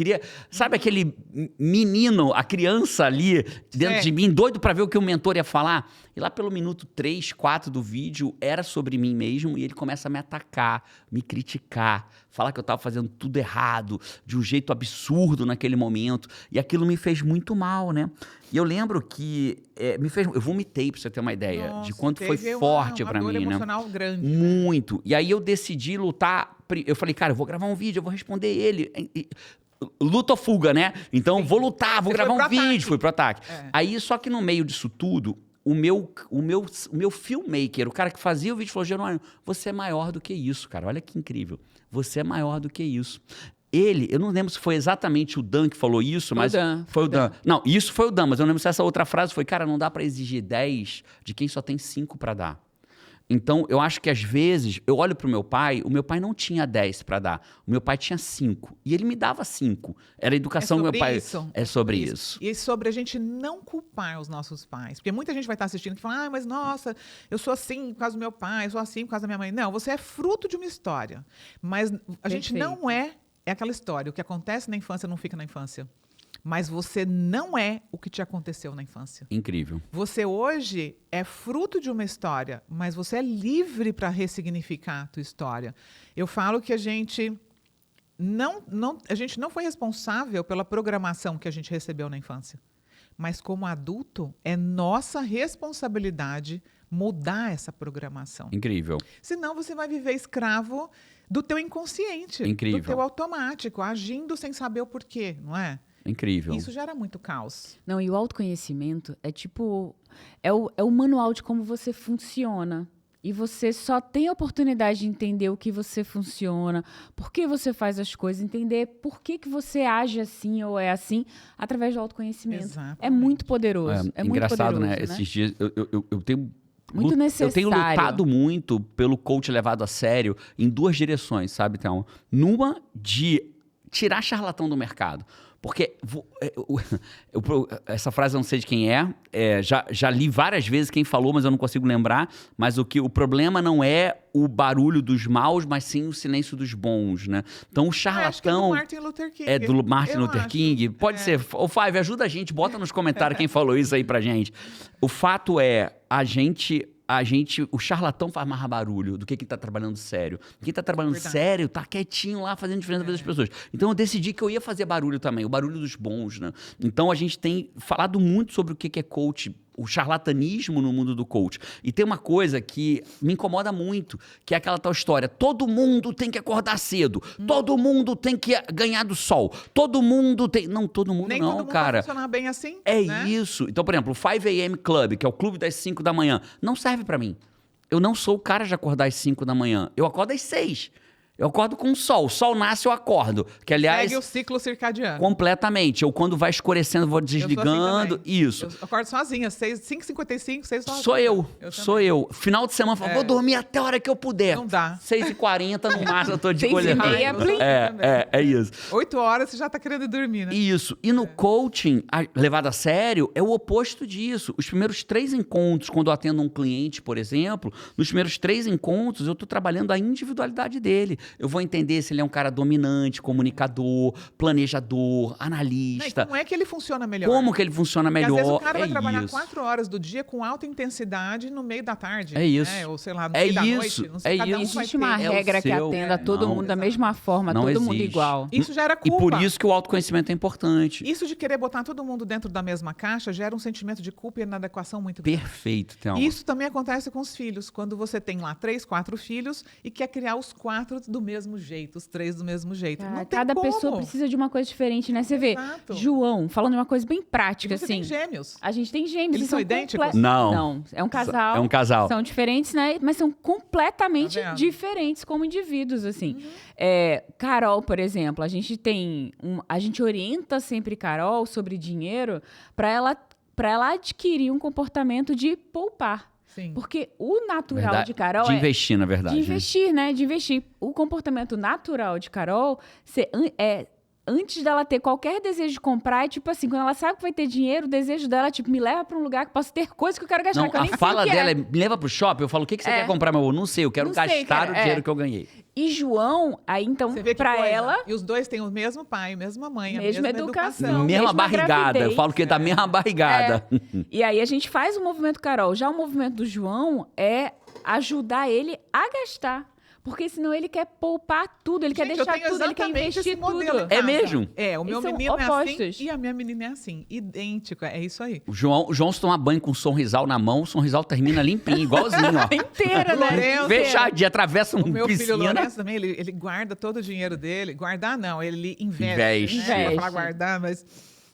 Sabe aquele menino, a criança ali dentro de mim, doido para ver o que o mentor ia falar? E lá pelo minuto 3, 4 do vídeo, era sobre mim mesmo, e ele começa a me atacar, me criticar, falar que eu tava fazendo tudo errado, de um jeito absurdo naquele momento. E aquilo me fez muito mal, né? E eu lembro que eu vomitei, pra você ter uma ideia, de quanto foi forte pra mim, né? Emocional grande. Muito. E aí eu decidi lutar. Eu falei, cara, eu vou gravar um vídeo, eu vou responder ele. Luta ou fuga, né? Então, vou lutar, vou gravar um vídeo. Fui pro ataque. Aí, só que no meio disso tudo, o meu filmmaker, o cara que fazia o vídeo, falou, Jerônimo, você é maior do que isso, cara. Olha que incrível. Você é maior do que isso. Eu não lembro se foi exatamente o Dan que falou isso, mas foi o Dan. Não, isso foi o Dan, mas eu não lembro se essa outra frase foi, cara, não dá pra exigir 10 de quem só tem 5 pra dar. Então, eu acho que às vezes, eu olho pro meu pai, o meu pai não tinha 10 pra dar, o meu pai tinha 5, e ele me dava 5. Era a educação do meu pai. É sobre isso. E sobre a gente não culpar os nossos pais. Porque muita gente vai estar assistindo e fala, mas nossa, eu sou assim por causa do meu pai, eu sou assim por causa da minha mãe. Não, você é fruto de uma história. Mas a gente não é aquela história. O que acontece na infância não fica na infância. Mas você não é o que te aconteceu na infância. Incrível. Você hoje é fruto de uma história, mas você é livre para ressignificar a tua história. Eu falo que a gente não foi responsável pela programação que a gente recebeu na infância. Mas como adulto, é nossa responsabilidade mudar essa programação. Incrível. Senão você vai viver escravo do teu inconsciente, Incrível. do teu automático, agindo sem saber o porquê, não é? Incrível. Isso gera muito caos. Não, e o autoconhecimento é tipo... É o manual de como você funciona. E você só tem a oportunidade de entender o que você funciona, por que você faz as coisas, entender por que você age assim ou é assim, através do autoconhecimento. Exatamente. É muito poderoso. É muito engraçado, poderoso, né? Esses dias eu tenho... Muito necessário. Eu tenho lutado muito pelo coach levado a sério em 2 direções, sabe, Thelma? Numa de tirar charlatão do mercado. Porque essa frase eu não sei de quem já li várias vezes quem falou, mas eu não consigo lembrar. Mas o problema não é o barulho dos maus, mas sim o silêncio dos bons, né? Então o charlatão... Acho que é do Martin Luther King. É do Martin Luther King? Pode ser. Ô, Five, ajuda a gente, bota nos comentários quem falou isso aí pra gente. O fato é, a gente o charlatão faz mais barulho do que quem tá trabalhando sério. Quem tá trabalhando Verdade. sério tá quietinho lá fazendo diferença na vida das pessoas. Então eu decidi que eu ia fazer barulho também, o barulho dos bons, né? Então a gente tem falado muito sobre o que é coach, o charlatanismo no mundo do coach. E tem uma coisa que me incomoda muito, que é aquela tal história: todo mundo tem que acordar cedo, todo mundo tem que ganhar do sol, todo mundo tem... Não, todo mundo Nem não, todo mundo cara. vai funcionar bem assim, É né? isso. Então, por exemplo, o 5 a.m. Club, que é o clube das 5 da manhã, não serve pra mim. Eu não sou o cara de acordar às 5 da manhã. Eu acordo às 6. Eu acordo com o sol. O sol nasce, eu acordo. Que, aliás, Segue o ciclo circadiano. completamente. Eu, quando vai escurecendo, vou desligando. também. Isso. Eu acordo sozinha, 5h55, 6 horas. Sou eu. também. Sou eu. Final de semana, eu falo, vou dormir até a hora que eu puder. Não dá. 6h40, no máximo, eu tô de 6h30, colher. plim. É isso. 8 horas você já tá querendo dormir, né? Isso. E no coaching, levado a sério, é o oposto disso. Os primeiros 3 encontros, quando eu atendo um cliente, por exemplo, nos primeiros 3 encontros, eu tô trabalhando a individualidade dele. Eu vou entender se ele é um cara dominante, comunicador, planejador, analista. E como é que ele funciona melhor? Como que ele funciona Porque melhor? às vezes o cara vai É trabalhar isso. 4 horas do dia com alta intensidade no meio da tarde. É isso. Né? Ou sei lá, no É meio da isso. noite. Não sei, É cada um isso. vai Existe uma ter. É o regra que seu. atenda todo Não. mundo da mesma forma, Não todo mundo existe. igual. Isso gera E culpa. por isso que o autoconhecimento é importante. Isso de querer botar todo mundo dentro da mesma caixa gera um sentimento de culpa e inadequação muito grande. Perfeito, Thelma. Isso também acontece com os filhos. Quando você tem lá 3, 4 filhos e quer criar os 4 do mesmo jeito, os 3 do mesmo jeito. Cara, Não tem cada como. pessoa precisa de uma coisa diferente, né? Você vê, Exato. João, falando de uma coisa bem E prática, você assim. tem gêmeos. A gente tem gêmeos. Eles e são idênticos? Não. É um casal. É um casal. São diferentes, né? Mas são completamente Tá vendo? diferentes como indivíduos, assim. Carol, por exemplo, a gente orienta sempre Carol sobre dinheiro para ela adquirir um comportamento de poupar. Sim. Porque o natural Verdade. de Carol De investir, na verdade. de né? investir, né? De investir. O comportamento natural de Carol antes dela ter qualquer desejo de comprar, é tipo assim, quando ela sabe que vai ter dinheiro, o desejo dela é tipo, me leva pra um lugar que possa ter coisa que eu quero gastar. Não, que eu nem a sei fala o que dela é. é, me leva pro shopping, eu falo, o que você quer comprar, meu amor? Não sei, eu quero Não sei, gastar cara, o dinheiro que eu ganhei. E João, aí então, Você vê que pra coisa. ela, E os dois têm o mesmo pai, a mesma mãe, a Mesma mesma educação. educação. Mesma mesma barrigada, gravidez. eu falo que tá mesma barrigada. E aí a gente faz o movimento Carol. Já o movimento do João é ajudar ele a gastar. Porque senão ele quer poupar tudo, ele quer Gente, eu deixar tenho tudo, ele quer exatamente investir esse modelo tudo. em casa. É mesmo? É, o meu Eles são menino é opostos. assim e a minha menina é assim. Idêntico, é isso aí. O João se toma banho com um sorrisal na mão, o sorrisal termina limpinho, igualzinho, ó. Inteira, né? Lourenço. Fechadinho, atravessa O uma meu filho piscina. Lourenço também, ele guarda todo o dinheiro dele. Guardar não, ele investe. Investe. Né? Eu ia falar Investe. guardar, mas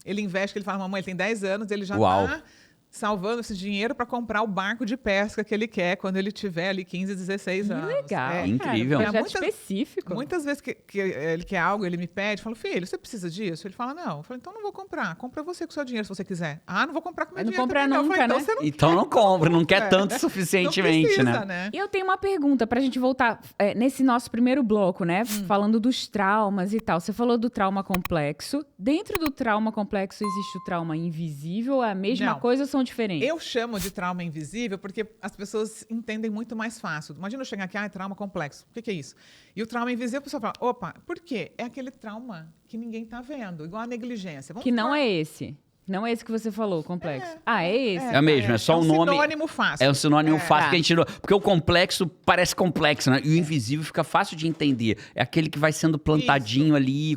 ele investe, que ele fala, mamãe, ele tem 10 anos, ele já Uau. tá salvando esse dinheiro para comprar o barco de pesca que ele quer quando ele tiver ali 15, 16 anos. Legal, É. Incrível. Cara, projeto Muitas- específico. Muitas vezes que ele quer algo, ele me pede, eu falo, filho, você precisa disso? Ele fala, não. Eu falo, então não vou comprar. Compra você com o seu dinheiro se você quiser. Ah, não vou comprar com o meu Não dinheiro compra também, não. Eu nunca, falei, né? então você não Então não compra, não quer tanto não suficientemente, precisa, né? né? E eu tenho uma pergunta pra gente voltar nesse nosso primeiro bloco, né? Falando dos traumas e tal. Você falou do trauma complexo. Dentro do trauma complexo existe o trauma invisível? É a mesma Não. coisa ou são diferentes? Eu chamo de trauma invisível porque as pessoas entendem muito mais fácil. Imagina eu chegar aqui, é trauma complexo. O que é isso? E o trauma invisível, a pessoa fala, opa, por quê? É aquele trauma que ninguém está vendo, igual a negligência. Vamos Que não supor- é esse. Não é esse que você falou, complexo. É esse. É mesmo, é só um o nome. sinônimo fácil. É um sinônimo fácil Tá. que a gente não... Porque o complexo parece complexo, né? E o invisível fica fácil de entender. É aquele que vai sendo plantadinho ali.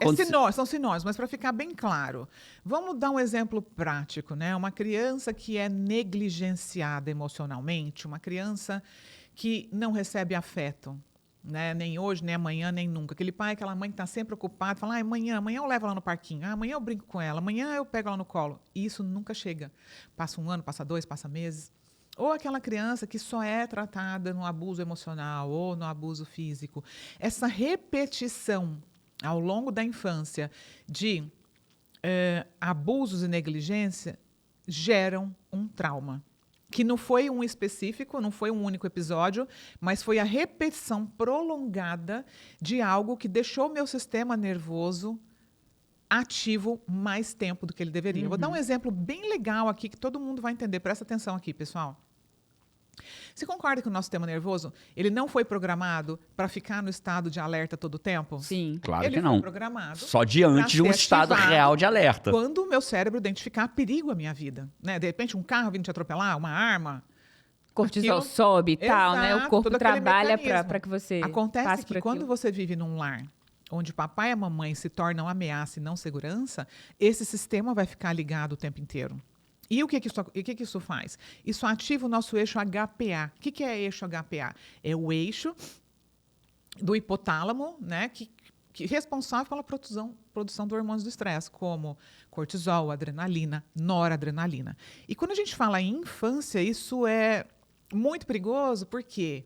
São sinônimos, mas para ficar bem claro, vamos dar um exemplo prático, né? Uma criança que é negligenciada emocionalmente, uma criança que não recebe afeto, né? Nem hoje, nem amanhã, nem nunca. Aquele pai, aquela mãe que está sempre ocupada, fala, amanhã eu levo ela no parquinho, amanhã eu brinco com ela, amanhã eu pego ela no colo. E isso nunca chega. Passa um ano, passa 2, passa meses. Ou aquela criança que só é tratada no abuso emocional ou no abuso físico. Essa repetição ao longo da infância de abusos e negligência geram um trauma. Que não foi um específico, não foi um único episódio, mas foi a repetição prolongada de algo que deixou o meu sistema nervoso ativo mais tempo do que ele deveria. Eu vou dar um exemplo bem legal aqui que todo mundo vai entender. Presta atenção aqui, pessoal. Você concorda que o nosso sistema nervoso ele não foi programado para ficar no estado de alerta todo o tempo? Sim. Claro Ele que foi não. programado Só diante de um pra ser estado ativado real de alerta. quando o meu cérebro identificar perigo à minha vida. Né? De repente, um carro vindo te atropelar, uma arma. cortisol aquilo- sobe e tal, né? O Exato, corpo todo aquele trabalha mecanismo. para que você Acontece passe que por quando aquilo. você vive num lar onde papai e a mamãe se tornam ameaça e não segurança, esse sistema vai ficar ligado o tempo inteiro. E o que que isso faz? Isso ativa o nosso eixo HPA. O que é eixo HPA? É o eixo do hipotálamo, né, que é responsável pela produção de hormônios do estresse, como cortisol, adrenalina, noradrenalina. E quando a gente fala em infância, isso é muito perigoso, porque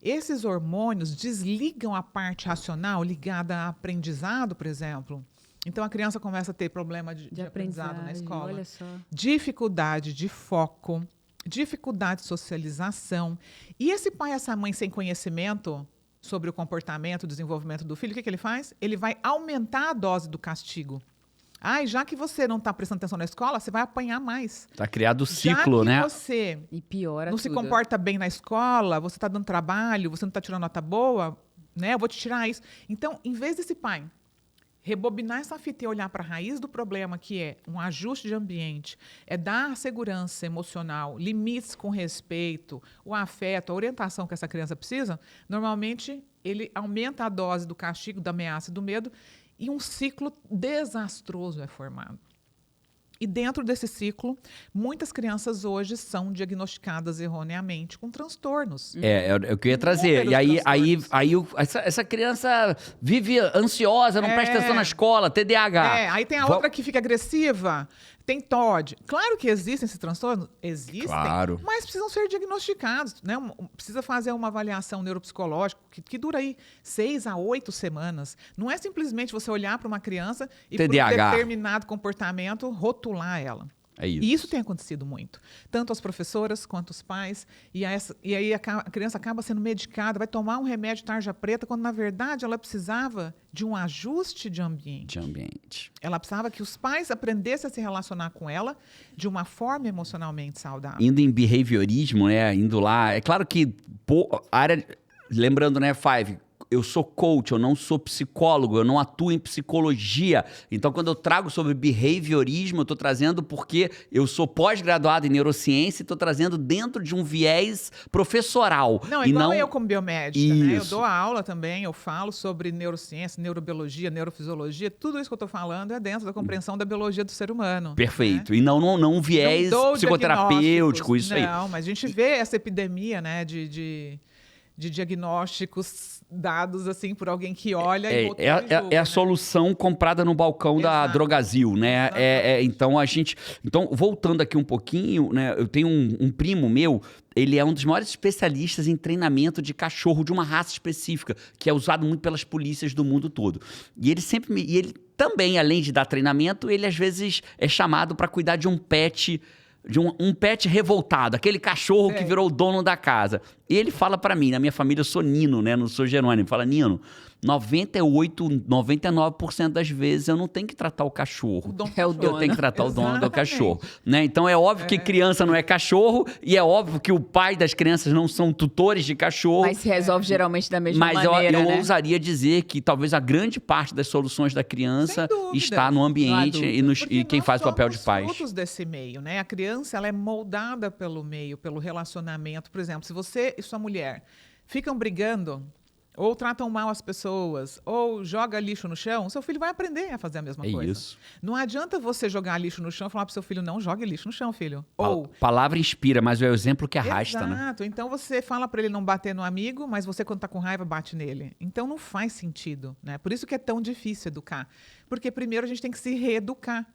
esses hormônios desligam a parte racional ligada a aprendizado, por exemplo. Então, a criança começa a ter problema de aprendizado na escola. Olha só. Dificuldade de foco, dificuldade de socialização. E esse pai e essa mãe sem conhecimento sobre o comportamento, o desenvolvimento do filho, o que ele faz? Ele vai aumentar a dose do castigo. Já que você não está prestando atenção na escola, você vai apanhar mais. Tá criado o ciclo, Já que né? você E piora não se tudo. comporta bem na escola, você está dando trabalho, você não está tirando nota boa, né? Eu vou te tirar isso. Então, em vez desse pai rebobinar essa fita e olhar para a raiz do problema, que é um ajuste de ambiente, é dar segurança emocional, limites com respeito, o afeto, a orientação que essa criança precisa, normalmente ele aumenta a dose do castigo, da ameaça e do medo, e um ciclo desastroso é formado. E dentro desse ciclo, muitas crianças hoje são diagnosticadas erroneamente com transtornos. É o que eu ia trazer. Inúmeros E transtornos. essa criança vive ansiosa, não presta atenção na escola, TDAH. Aí tem a outra que fica agressiva, tem TOD. Claro que existem esses transtornos, existem, Claro. mas precisam ser diagnosticados, né? Precisa fazer uma avaliação neuropsicológica que dura aí 6 a 8 semanas. Não é simplesmente você olhar para uma criança e por um TDAH. determinado comportamento rotular ela. É isso. E isso tem acontecido muito. Tanto as professoras quanto os pais. E aí a criança acaba sendo medicada, vai tomar um remédio tarja preta, quando, na verdade, ela precisava de um ajuste de ambiente. De ambiente. Ela precisava que os pais aprendessem a se relacionar com ela de uma forma emocionalmente saudável. Indo em behaviorismo, né? Indo lá. É claro que a área. Lembrando, né, Five? Eu sou coach, eu não sou psicólogo, eu não atuo em psicologia. Então, quando eu trago sobre behaviorismo, eu estou trazendo porque eu sou pós-graduado em neurociência e estou trazendo dentro de um viés professoral. Não, é igual eu como biomédica, né? Eu Isso. dou aula também, eu falo sobre neurociência, neurobiologia, neurofisiologia, tudo isso que eu estou falando é dentro da compreensão da biologia do ser humano. Perfeito. Né? E não um viés Não dou psicoterapêutico, diagnósticos, isso aí. Não, mas a gente vê essa epidemia, né, de diagnósticos dados assim por alguém que olha e outro É julga, a né? solução comprada no balcão da Exato. Drogazil, né? Então, voltando aqui um pouquinho, né? Eu tenho um primo meu, ele é um dos maiores especialistas em treinamento de cachorro de uma raça específica, que é usado muito pelas polícias do mundo todo. E ele ele também, além de dar treinamento, ele às vezes é chamado para cuidar de um pet. De um pet revoltado, aquele cachorro que virou o dono da casa. E ele fala pra mim, na minha família eu sou Nino, né? Não sou Jerônimo. Fala, Nino, 99% das vezes eu não tenho que tratar o cachorro. É o dono. Eu tenho que tratar o dono do Exatamente. cachorro. Né? Então é óbvio que criança não é cachorro e é óbvio que o pai das crianças não são tutores de cachorro. Mas se resolve geralmente da mesma Mas maneira, eu né? ousaria dizer que talvez a grande parte das soluções da criança Sem dúvida. está no ambiente Porque e quem nós faz o papel de somos pais. frutos desse meio, né? A criança ela é moldada pelo meio, pelo relacionamento. Por exemplo, se você e sua mulher ficam brigando, ou tratam mal as pessoas, ou joga lixo no chão, seu filho vai aprender a fazer a mesma coisa. Isso. Não adianta você jogar lixo no chão e falar pro seu filho, não jogue lixo no chão, filho. Palavra inspira, mas é o exemplo que arrasta, né? Exato. Então você fala para ele não bater no amigo, mas você, quando tá com raiva, bate nele. Então não faz sentido, né? Por isso que é tão difícil educar. Porque primeiro a gente tem que se reeducar.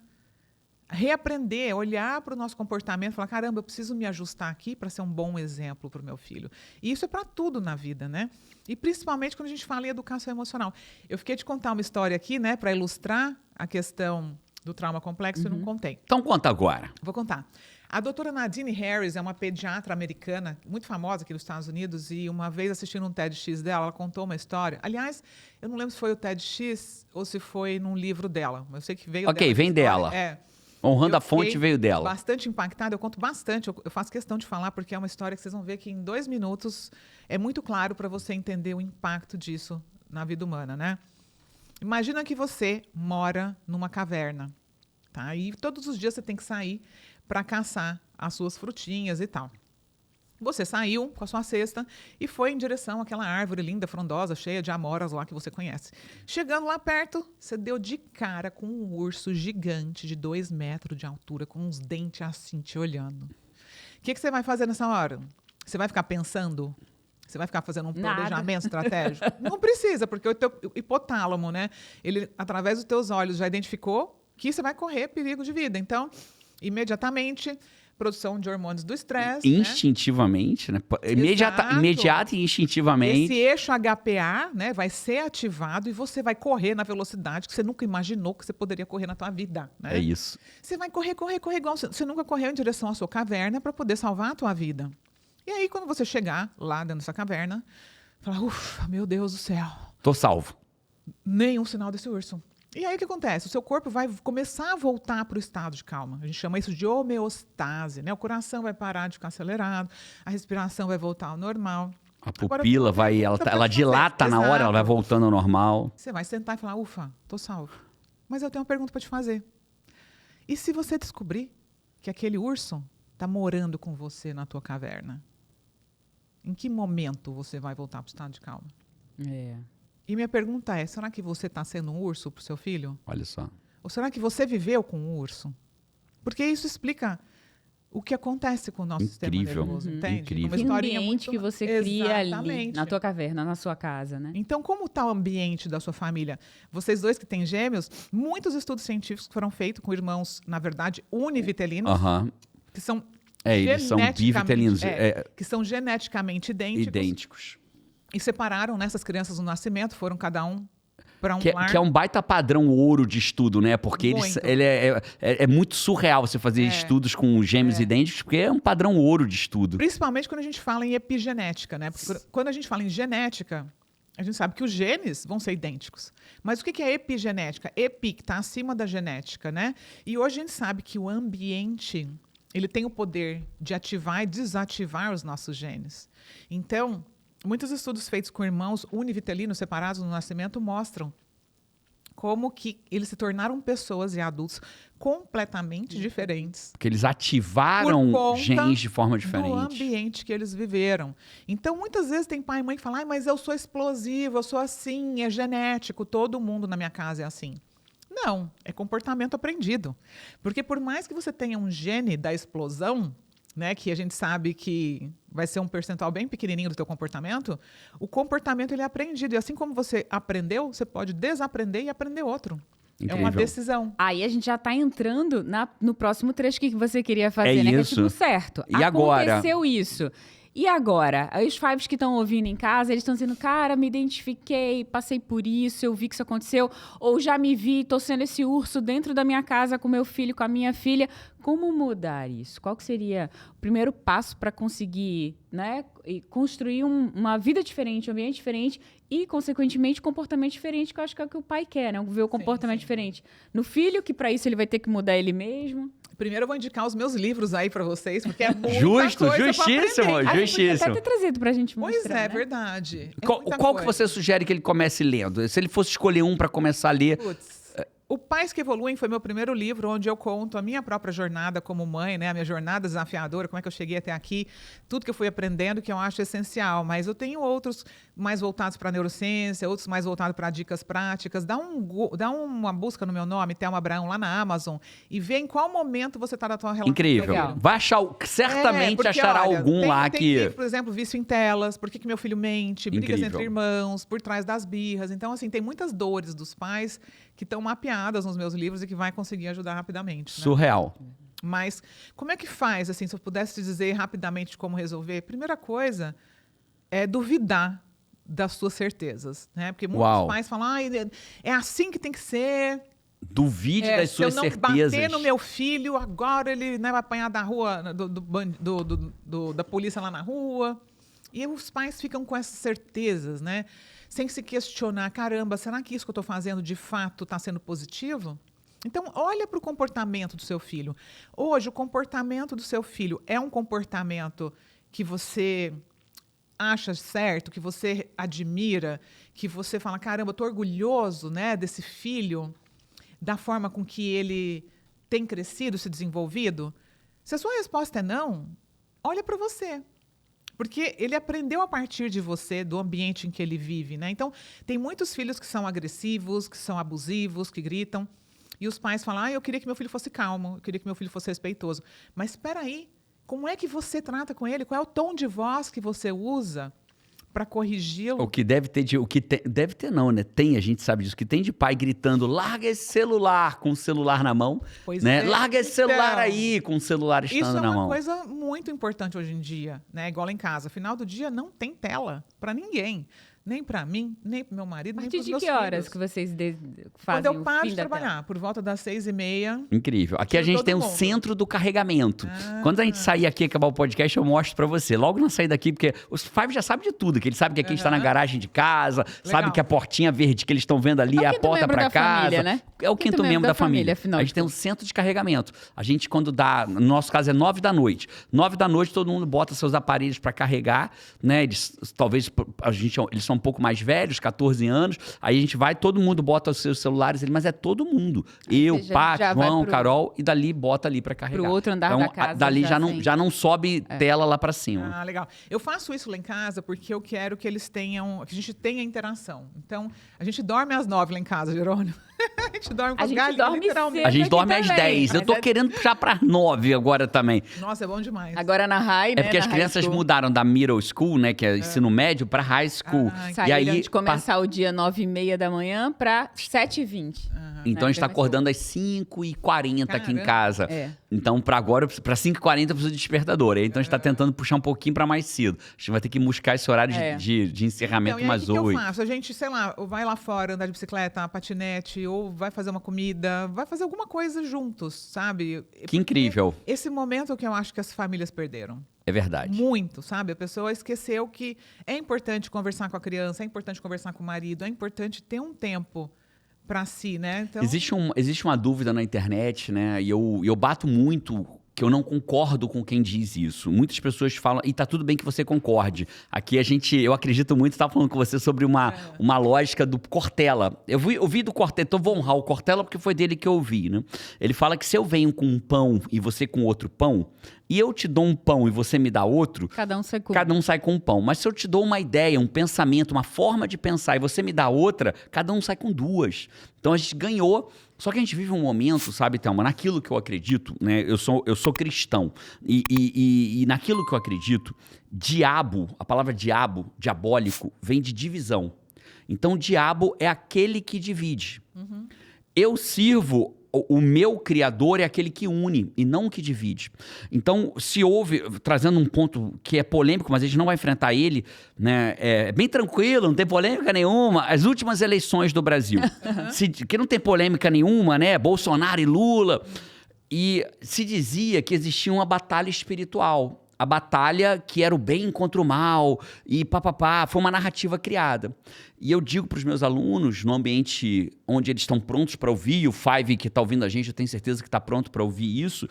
Reaprender, olhar para o nosso comportamento e falar, caramba, eu preciso me ajustar aqui para ser um bom exemplo para o meu filho. E isso é para tudo na vida, né? E principalmente quando a gente fala em educação emocional. Eu fiquei de contar uma história aqui, né, para ilustrar a questão do trauma complexo, eu não contei. Então conta agora. Vou contar. A doutora Nadine Harris é uma pediatra americana muito famosa aqui nos Estados Unidos e uma vez assistindo um TEDx dela, ela contou uma história. Aliás, eu não lembro se foi o TEDx ou se foi num livro dela, mas eu sei que veio dela. Ok, vem essa história. dela. É. Honrando Eu a fonte fiquei veio dela. Bastante impactada, eu conto bastante, eu faço questão de falar porque é uma história que vocês vão ver que em 2 minutos é muito claro para você entender o impacto disso na vida humana, né? Imagina que você mora numa caverna, tá? E todos os dias você tem que sair para caçar as suas frutinhas e tal. Você saiu com a sua cesta e foi em direção àquela árvore linda, frondosa, cheia de amoras lá que você conhece. Chegando lá perto, você deu de cara com um urso gigante de 2 metros de altura, com uns dentes assim te olhando. O que você vai fazer nessa hora? Você vai ficar pensando? Você vai ficar fazendo um planejamento estratégico? Não precisa, porque o teu hipotálamo, né? Ele, através dos teus olhos, já identificou que você vai correr perigo de vida. Então, imediatamente, produção de hormônios do estresse. Instintivamente, né? Exato. Imediato e instintivamente. Esse eixo HPA, né, vai ser ativado e você vai correr na velocidade que você nunca imaginou que você poderia correr na tua vida. Né? É isso. Você vai correr igual você nunca correu em direção à sua caverna para poder salvar a tua vida. E aí, quando você chegar lá dentro dessa caverna, falar, ufa, meu Deus do céu. Tô salvo. Nenhum sinal desse urso. E aí o que acontece? O seu corpo vai começar a voltar para o estado de calma. A gente chama isso de homeostase, né? O coração vai parar de ficar acelerado, a respiração vai voltar ao normal. A pupila ela dilata na hora, ela vai voltando ao normal. Você vai sentar e falar, ufa, tô salvo. Mas eu tenho uma pergunta para te fazer. E se você descobrir que aquele urso está morando com você na tua caverna? Em que momento você vai voltar para o estado de calma? E minha pergunta é, será que você está sendo um urso para o seu filho? Olha só. Ou será que você viveu com um urso? Porque isso explica o que acontece com o nosso sistema nervoso, entende? Incrível. Que ambiente que você cria ali, Exatamente. na tua caverna, na sua casa, né? Então, como está o ambiente da sua família? Vocês dois que têm gêmeos, muitos estudos científicos foram feitos com irmãos, na verdade, univitelinos, que são eles são bivitelinos. Que são geneticamente idênticos. E separaram essas crianças no nascimento, foram cada um para um lar. Que é um baita padrão ouro de estudo, né? Porque ele é muito surreal você fazer estudos com gêmeos idênticos, porque é um padrão ouro de estudo. Principalmente quando a gente fala em epigenética, né? Porque quando a gente fala em genética, a gente sabe que os genes vão ser idênticos. Mas o que é epigenética? Epi, que está acima da genética, né? E hoje a gente sabe que o ambiente, ele tem o poder de ativar e desativar os nossos genes. Então, muitos estudos feitos com irmãos univitelinos separados no nascimento mostram como que eles se tornaram pessoas e adultos completamente diferentes. Porque eles ativaram genes de forma diferente. Do ambiente que eles viveram. Então, muitas vezes tem pai e mãe que falam, mas eu sou explosivo, eu sou assim, é genético, todo mundo na minha casa é assim. Não, é comportamento aprendido. Porque por mais que você tenha um gene da explosão, né, que a gente sabe que vai ser um percentual bem pequenininho do teu comportamento, o comportamento ele é aprendido. E assim como você aprendeu, você pode desaprender e aprender outro. Incrível. É uma decisão. Aí a gente já está entrando no próximo trecho que você queria fazer, né? Isso. Que é tipo, certo. E agora? Aconteceu isso. E agora? Aí os fives que estão ouvindo em casa, eles estão dizendo, cara, me identifiquei, passei por isso, eu vi que isso aconteceu, ou já me vi, tô sendo esse urso dentro da minha casa com meu filho, com a minha filha. Como mudar isso? Qual que seria o primeiro passo para conseguir, né, construir uma vida diferente, um ambiente diferente e, consequentemente, comportamento diferente, que eu acho que é o que o pai quer, né? Ver o comportamento diferente no filho, que para isso ele vai ter que mudar ele mesmo. Primeiro eu vou indicar os meus livros aí para vocês, porque é muita justíssimo, justíssimo. Até ter trazido pra gente mostrar. Pois é, verdade. Qual que você sugere que ele comece lendo? Se ele fosse escolher um para começar a ler... O Pais que Evoluem foi meu primeiro livro, onde eu conto a minha própria jornada como mãe, né? A minha jornada desafiadora, como é que eu cheguei até aqui, tudo que eu fui aprendendo que eu acho essencial. Mas eu tenho outros mais voltados para a neurociência, outros mais voltados para dicas práticas. Dá uma busca no meu nome, Thelma Abraão, lá na Amazon, e vê em qual momento você está na tua relação. Incrível. Vai achar, certamente achará algum lá que... Tem livro, por exemplo, Vício em Telas, Por que meu filho mente, Brigas entre Irmãos, Por Trás das Birras. Então, assim, tem muitas dores dos pais que estão mapeadas nos meus livros e que vai conseguir ajudar rapidamente. Né? Surreal. Mas como é que faz, assim, se eu pudesse te dizer rapidamente como resolver? Primeira coisa é duvidar das suas certezas, né? Porque muitos pais falam, é assim que tem que ser. Duvide das suas certezas. Se eu não bater no meu filho, agora ele, né, vai apanhar da rua, da polícia lá na rua. E os pais ficam com essas certezas, né? Sem se questionar, caramba, será que isso que eu estou fazendo de fato está sendo positivo? Então, olha para o comportamento do seu filho. Hoje, o comportamento do seu filho é um comportamento que você acha certo, que você admira, que você fala, caramba, eu estou orgulhoso, né, desse filho, da forma com que ele tem crescido, se desenvolvido? Se a sua resposta é não, olha para você. Porque ele aprendeu a partir de você, do ambiente em que ele vive, né? Então, tem muitos filhos que são agressivos, que são abusivos, que gritam. E os pais falam, eu queria que meu filho fosse calmo, eu queria que meu filho fosse respeitoso. Mas espera aí, como é que você trata com ele? Qual é o tom de voz que você usa para corrigi-lo? O que deve ter deve ter não, né? Tem, a gente sabe disso, que tem de pai gritando, larga esse celular, com o celular na mão, Pois né? é, Larga esse então, celular aí, com o celular estando na mão. Isso é uma coisa muito importante hoje em dia, né? Igual lá em casa. Final do dia não tem tela para ninguém. Nem para mim, nem para meu marido, A nem partir para os de meus que horas filhos. que vocês Quando fazem eu o paro fim de da tela? trabalhar, por volta das 6h30. Incrível. Aqui a Tiro gente todo tem o mundo. centro do carregamento. Quando a gente sair aqui e acabar o podcast, eu mostro pra você. Logo na saída aqui, porque os Five já sabem de tudo. Que eles sabem que aqui a gente tá na garagem de casa, sabe que a portinha verde que eles estão vendo ali é a quinto porta membro pra da casa. família, né? É o quinto membro da família. afinal A de gente tem um contas. centro de carregamento. A gente, quando dá, no nosso caso é 9 da noite. 9 da noite, todo mundo bota seus aparelhos pra carregar, né? Eles, talvez eles são um pouco mais velhos, 14 anos. Aí a gente vai, todo mundo bota os seus celulares, mas é todo mundo. Eu, seja, Paty, já vai João, pro- Carol, e dali bota ali pra carregar. Pro outro andar então, da casa, dali já sem- já não sobe tela lá pra cima. Ah, legal. Eu faço isso lá em casa porque eu quero que eles tenham, que a gente tenha interação. Então, a gente dorme às 9 lá em casa, Jerônimo. A gente dorme com A as gente galinhas, dorme literalmente. A gente aqui dorme às também, 10. Eu mas tô é- querendo puxar pra 9 agora também. Nossa, é bom demais. Agora na high, né? É porque as na high crianças school. mudaram da middle school, né, que é ensino médio, pra high school. Ah, E Saíram aí, de começar o dia 9h30 da manhã pra 7h20. então a gente tá Bem mais acordando às 5h40 aqui em Caramba. casa. É. Então, pra agora, pra 5h40 eu preciso de despertador. Aí, então a gente tá tentando puxar um pouquinho pra mais cedo. A gente vai ter que buscar esse horário É. de encerramento Então, e aí, mais o que eu 8. faço? A gente, sei lá, ou vai lá fora andar de bicicleta, patinete, ou vai fazer uma comida, vai fazer alguma coisa juntos, sabe? Que incrível. Esse momento que eu acho que as famílias perderam. É verdade. Muito, sabe? A pessoa esqueceu que é importante conversar com a criança, é importante conversar com o marido, é importante ter um tempo para si, né? Então, Existe uma dúvida na internet, né? E eu bato muito que eu não concordo com quem diz isso. Muitas pessoas falam, e tá tudo bem que você concorde. Aqui eu acredito muito, estava falando com você sobre uma lógica do Cortella. Eu vi do Cortella, então vou honrar o Cortella porque foi dele que eu ouvi, né? Ele fala que se eu venho com um pão e você com outro pão, e eu te dou um pão e você me dá outro, Cada um sai com cada um sai com um pão. Mas se eu te dou uma ideia, um pensamento, uma forma de pensar e você me dá outra, cada um sai com duas. Então a gente ganhou. Só que a gente vive um momento, sabe, Thelma, naquilo que eu acredito, né? Eu sou cristão. E naquilo que eu acredito, diabo, a palavra diabo, diabólico, vem de divisão. Então, o diabo é aquele que divide. Eu sirvo. O meu criador é aquele que une e não o que divide. Então, se houve, trazendo um ponto que é polêmico, mas a gente não vai enfrentar ele, né? É bem tranquilo, não tem polêmica nenhuma. As últimas eleições do Brasil, que não tem polêmica nenhuma, né? Bolsonaro e Lula. E se dizia que existia uma batalha espiritual. A batalha que era o bem contra o mal e papapá, foi uma narrativa criada. E eu digo para os meus alunos, no ambiente onde eles estão prontos para ouvir, e o Five que está ouvindo a gente, eu tenho certeza que está pronto para ouvir isso,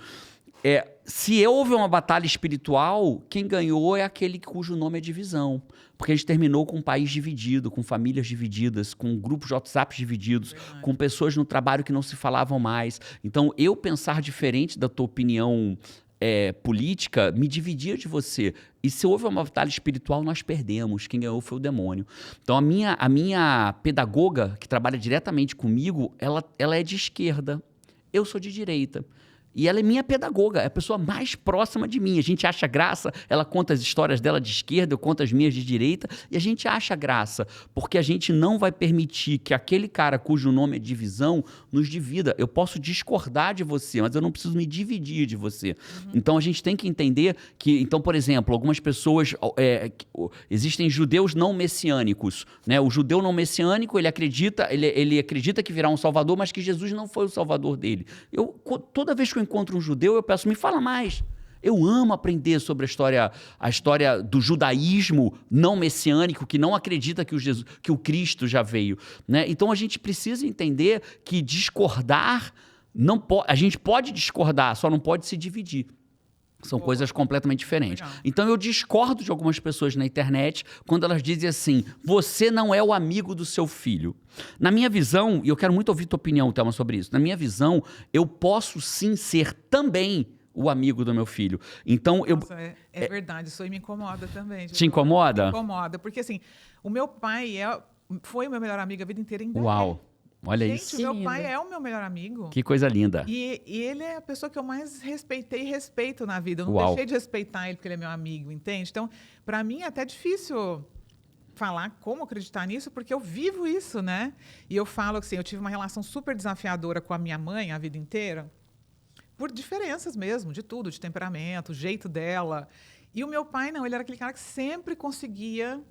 se houve uma batalha espiritual, quem ganhou é aquele cujo nome é divisão. Porque a gente terminou com um país dividido, com famílias divididas, com grupos de WhatsApp divididos, com pessoas no trabalho que não se falavam mais. Então, eu pensar diferente da tua opinião política me dividia de você. E se houve uma batalha espiritual, nós perdemos. Quem ganhou foi o demônio. Então, a minha pedagoga, que trabalha diretamente comigo, ela é de esquerda. Eu sou de direita. E ela é minha pedagoga, é a pessoa mais próxima de mim. A gente acha graça, ela conta as histórias dela de esquerda, eu conto as minhas de direita, e a gente acha graça, porque a gente não vai permitir que aquele cara cujo nome é divisão nos divida. Eu posso discordar de você, mas eu não preciso me dividir de você. Então a gente tem que entender que, então, por exemplo, algumas pessoas, existem judeus não messiânicos, né? O judeu não messiânico, ele acredita que virá um salvador, mas que Jesus não foi o salvador dele. Toda vez que eu encontro um judeu, eu peço, me fala mais. Eu amo aprender sobre a história do judaísmo não messiânico, que não acredita que o Cristo já veio, né? Então a gente precisa entender que discordar, a gente pode discordar, só não pode se dividir. São coisas completamente diferentes. Legal. Então eu discordo de algumas pessoas na internet quando elas dizem assim, você não é o amigo do seu filho. Na minha visão, e eu quero muito ouvir tua opinião, Thelma, sobre isso, na minha visão, eu posso sim ser também o amigo do meu filho. Então, Nossa, é verdade, isso aí me incomoda também. Te incomoda? Me incomoda, porque assim, o meu pai foi o meu melhor amigo a vida inteira. Ainda Uau, olha Gente, isso. o meu Que pai lindo. é o meu melhor amigo. Que coisa linda. E ele é a pessoa que eu mais respeitei e respeito na vida. Eu não Uau. deixei de respeitar ele porque ele é meu amigo, entende? Então, para mim é até difícil falar como acreditar nisso, porque eu vivo isso, né? E eu falo assim, eu tive uma relação super desafiadora com a minha mãe a vida inteira, por diferenças mesmo, de tudo, de temperamento, o jeito dela. E o meu pai, não, ele era aquele cara que sempre conseguia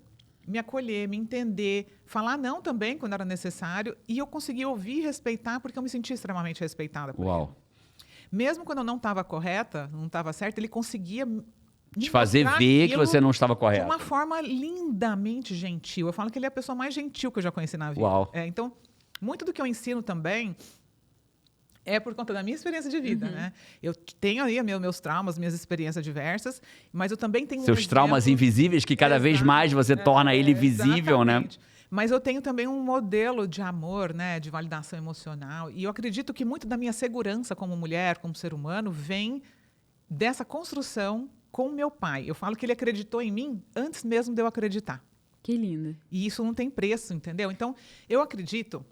me acolher, me entender, falar não também quando era necessário, e eu conseguia ouvir e respeitar, porque eu me sentia extremamente respeitada por ele. Uau. Mesmo quando eu não estava correta, não estava certa, ele conseguia me Te fazer mostrar ver que aquilo você não estava de correto. uma forma lindamente gentil. Eu falo que ele é a pessoa mais gentil que eu já conheci na vida. Uau. Então, muito do que eu ensino também é por conta da minha experiência de vida, né? Eu tenho aí meus traumas, minhas experiências diversas, mas eu também tenho Seus traumas exemplo... invisíveis, que cada vez Exato. mais você torna ele visível, né? Exatamente. Mas eu tenho também um modelo de amor, né, de validação emocional. E eu acredito que muito da minha segurança como mulher, como ser humano, vem dessa construção com o meu pai. Eu falo que ele acreditou em mim antes mesmo de eu acreditar. Que lindo. E isso não tem preço, entendeu? Então, eu acredito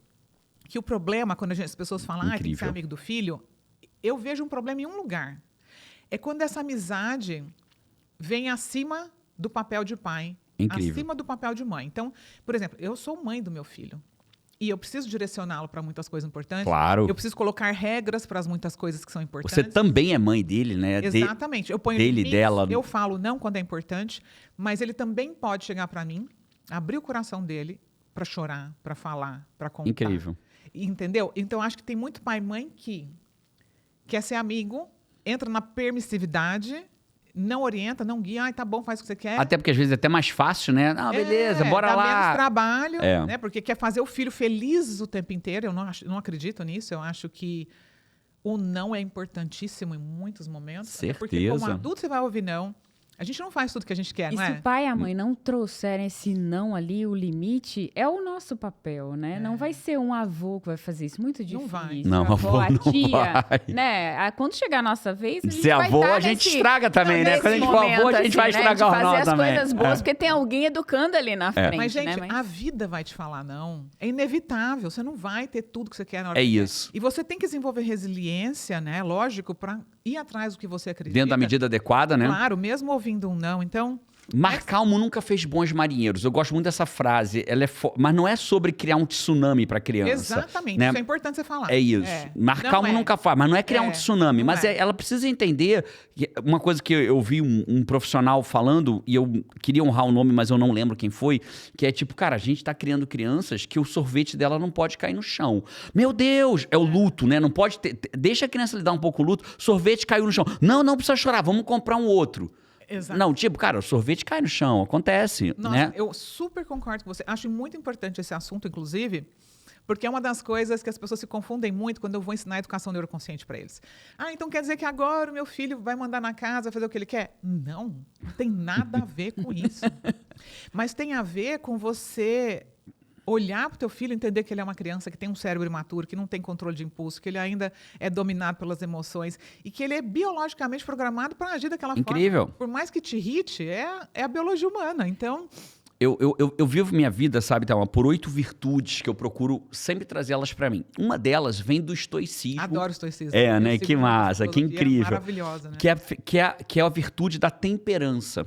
que o problema, quando as pessoas falam, tem que ser Incrível. amigo do filho, eu vejo um problema em um lugar. É quando essa amizade vem acima do papel de pai, Incrível. acima do papel de mãe. Então, por exemplo, eu sou mãe do meu filho. E eu preciso direcioná-lo para muitas coisas importantes. Claro. Eu preciso colocar regras para as muitas coisas que são importantes. Você também é mãe dele, né? Exatamente. Eu ponho dele, limites, dela. eu falo não quando é importante, mas ele também pode chegar para mim, abrir o coração dele para chorar, para falar, para contar. Incrível. Entendeu? Então, acho que tem muito pai e mãe que quer ser amigo, entra na permissividade, não orienta, não guia. Ai, tá bom, faz o que você quer. Até porque às vezes é até mais fácil, né? Ah, beleza, bora dá lá. menos trabalho, É. né? Porque quer fazer o filho feliz o tempo inteiro. Eu não acredito nisso. Eu acho que o não é importantíssimo em muitos momentos. Até porque como Certeza. adulto você vai ouvir não. A gente não faz tudo que a gente quer, E não se é? o pai e a mãe não trouxerem esse não ali, o limite, é o nosso papel, né? Não vai ser um avô que vai fazer isso. Muito difícil. Não vai. Não, a avô a não tia, vai. né? Quando chegar a nossa vez, a gente Ser vai avô, estar a gente nesse- estraga também, né? nesse Quando a gente for avô, momento, a gente vai assim, estragar de o fazer nó as também. coisas boas, É. porque tem alguém educando ali na frente, Mas, gente, né? a vida vai te falar não. É inevitável. Você não vai ter tudo que você quer na hora É que quer. isso. E você tem que desenvolver resiliência, né? Lógico, para ir atrás do que você acredita. Dentro da medida adequada, né? Claro, mesmo ouvindo um não. Então, Mar calmo nunca fez bons marinheiros. Eu gosto muito dessa frase. Ela é mas não é sobre criar um tsunami para criança. exatamente. né? Isso é importante você falar. É isso. Mar Não calmo é. nunca faz, mas não é criar um tsunami. não Mas é. ela precisa entender. Uma coisa que eu vi um profissional falando, e eu queria honrar o nome, mas eu não lembro quem foi, que é tipo, cara, a gente tá criando crianças que o sorvete dela não pode cair no chão. Meu Deus! É o luto, né? Não pode ter. Deixa a criança lidar um pouco o luto. Sorvete caiu no chão. Não precisa chorar, vamos comprar um outro. Exato. Não, tipo, cara, o sorvete cai no chão, acontece, Nossa, né? eu super concordo com você. Acho muito importante esse assunto, inclusive, porque é uma das coisas que as pessoas se confundem muito quando eu vou ensinar educação neuroconsciente para eles. Ah, então quer dizer que agora o meu filho vai mandar na casa fazer o que ele quer? Não tem nada a ver com isso. Mas tem a ver com você olhar para o teu filho e entender que ele é uma criança que tem um cérebro imaturo, que não tem controle de impulso, que ele ainda é dominado pelas emoções e que ele é biologicamente programado para agir daquela Incrível. forma. Por mais que te irrite, é a biologia humana. Então, Eu vivo minha vida, sabe, Thelma, por 8 virtudes que eu procuro sempre trazer elas pra mim. Uma delas vem do estoicismo. adoro o estoicismo. É, né? Esse Que tipo de massa, que filosofia incrível. Maravilhosa, né? Que é a virtude da temperança.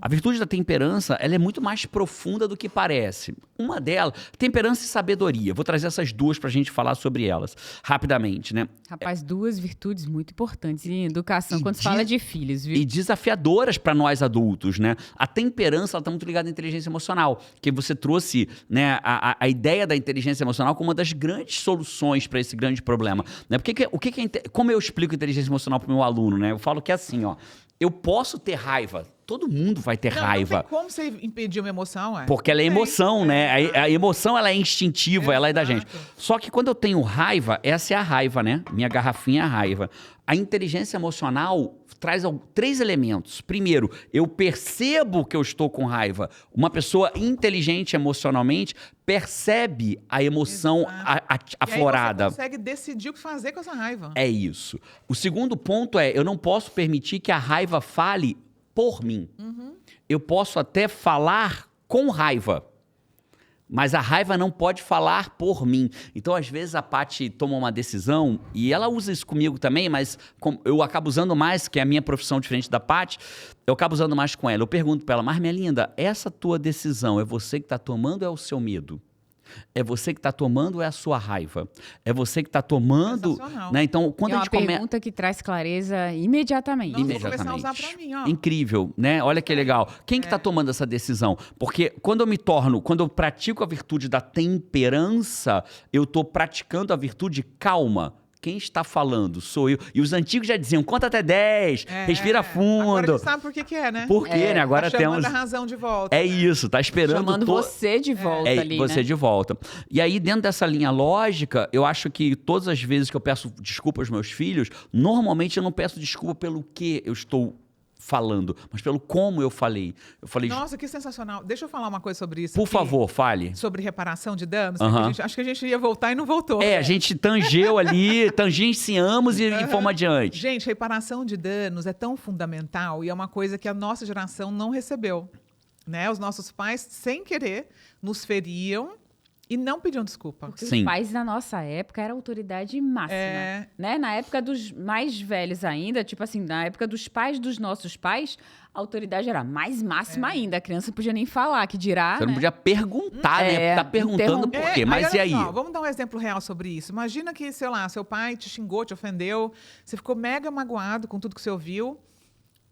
A virtude da temperança, ela é muito mais profunda do que parece. Uma delas, temperança e sabedoria. Vou trazer essas duas pra gente falar sobre elas rapidamente, né? Rapaz, duas virtudes muito importantes em educação E quando se fala de filhos, viu? E desafiadoras para nós adultos, né? A temperança, ela tá muito ligada à inteligência emocional, que você trouxe, né, a ideia da inteligência emocional como uma das grandes soluções para esse grande problema, né? Porque como eu explico inteligência emocional para o meu aluno, né? Eu falo que é assim, ó, eu posso ter raiva Todo mundo vai ter Não raiva. tem como você impedir uma emoção, Porque ela é emoção, né? É. A emoção, ela é instintiva, ela é da gente. Exato. Só que quando eu tenho raiva, essa é a raiva, né? Minha garrafinha é a raiva. A inteligência emocional traz 3 elementos. Primeiro, eu percebo que eu estou com raiva. Uma pessoa inteligente emocionalmente percebe a emoção aflorada. E aí você consegue decidir o que fazer com essa raiva. É isso. O segundo ponto é, eu não posso permitir que a raiva fale por mim. Eu posso até falar com raiva, mas a raiva não pode falar por mim. Então, às vezes, a Paty toma uma decisão, e ela usa isso comigo também, mas eu acabo usando mais, que é a minha profissão diferente da Paty, eu acabo usando mais com ela. Eu pergunto pra ela, mas minha linda, essa tua decisão é você que tá tomando ou é o seu medo? É você que está tomando ou é a sua raiva? É você que está tomando... Sensacional. Né? Então, quando é a uma gente começa... pergunta que traz clareza imediatamente. Nossa, vou começar a usar pra mim, ó. Incrível, né? Olha que legal. Quem que tá tomando essa decisão? Porque quando eu pratico a virtude da temperança, eu tô praticando a virtude calma. Quem está falando sou eu. E os antigos já diziam, conta até 10, respira fundo. Agora a gente sabe por que é, né? Por quê, né? Agora tá chamando temos... a razão de volta. É né? isso, tá esperando... Chamando você de volta ali, você né? de volta. E aí, dentro dessa linha lógica, eu acho que todas as vezes que eu peço desculpa aos meus filhos, normalmente eu não peço desculpa pelo que eu estou falando, mas pelo como eu falei. Eu falei, Nossa, que sensacional. Deixa eu falar uma coisa sobre isso por aqui, favor, fale. sobre reparação de danos. Aham. Acho que a gente ia voltar e não voltou. A gente tangeu ali, tangenciamos e fomos adiante. Gente, reparação de danos é tão fundamental e é uma coisa que a nossa geração não recebeu. Né? Os nossos pais, sem querer, nos feriam e não pediam desculpa. Porque Sim. os pais na nossa época era a autoridade máxima, né? Na época dos mais velhos ainda, tipo assim, na época dos pais dos nossos pais, a autoridade era mais máxima ainda. A criança não podia nem falar, que dirá, Você não né? podia perguntar, né? Tá perguntando por quê, mas e aí? Olha só, vamos dar um exemplo real sobre isso. Imagina que, sei lá, seu pai te xingou, te ofendeu, você ficou mega magoado com tudo que você ouviu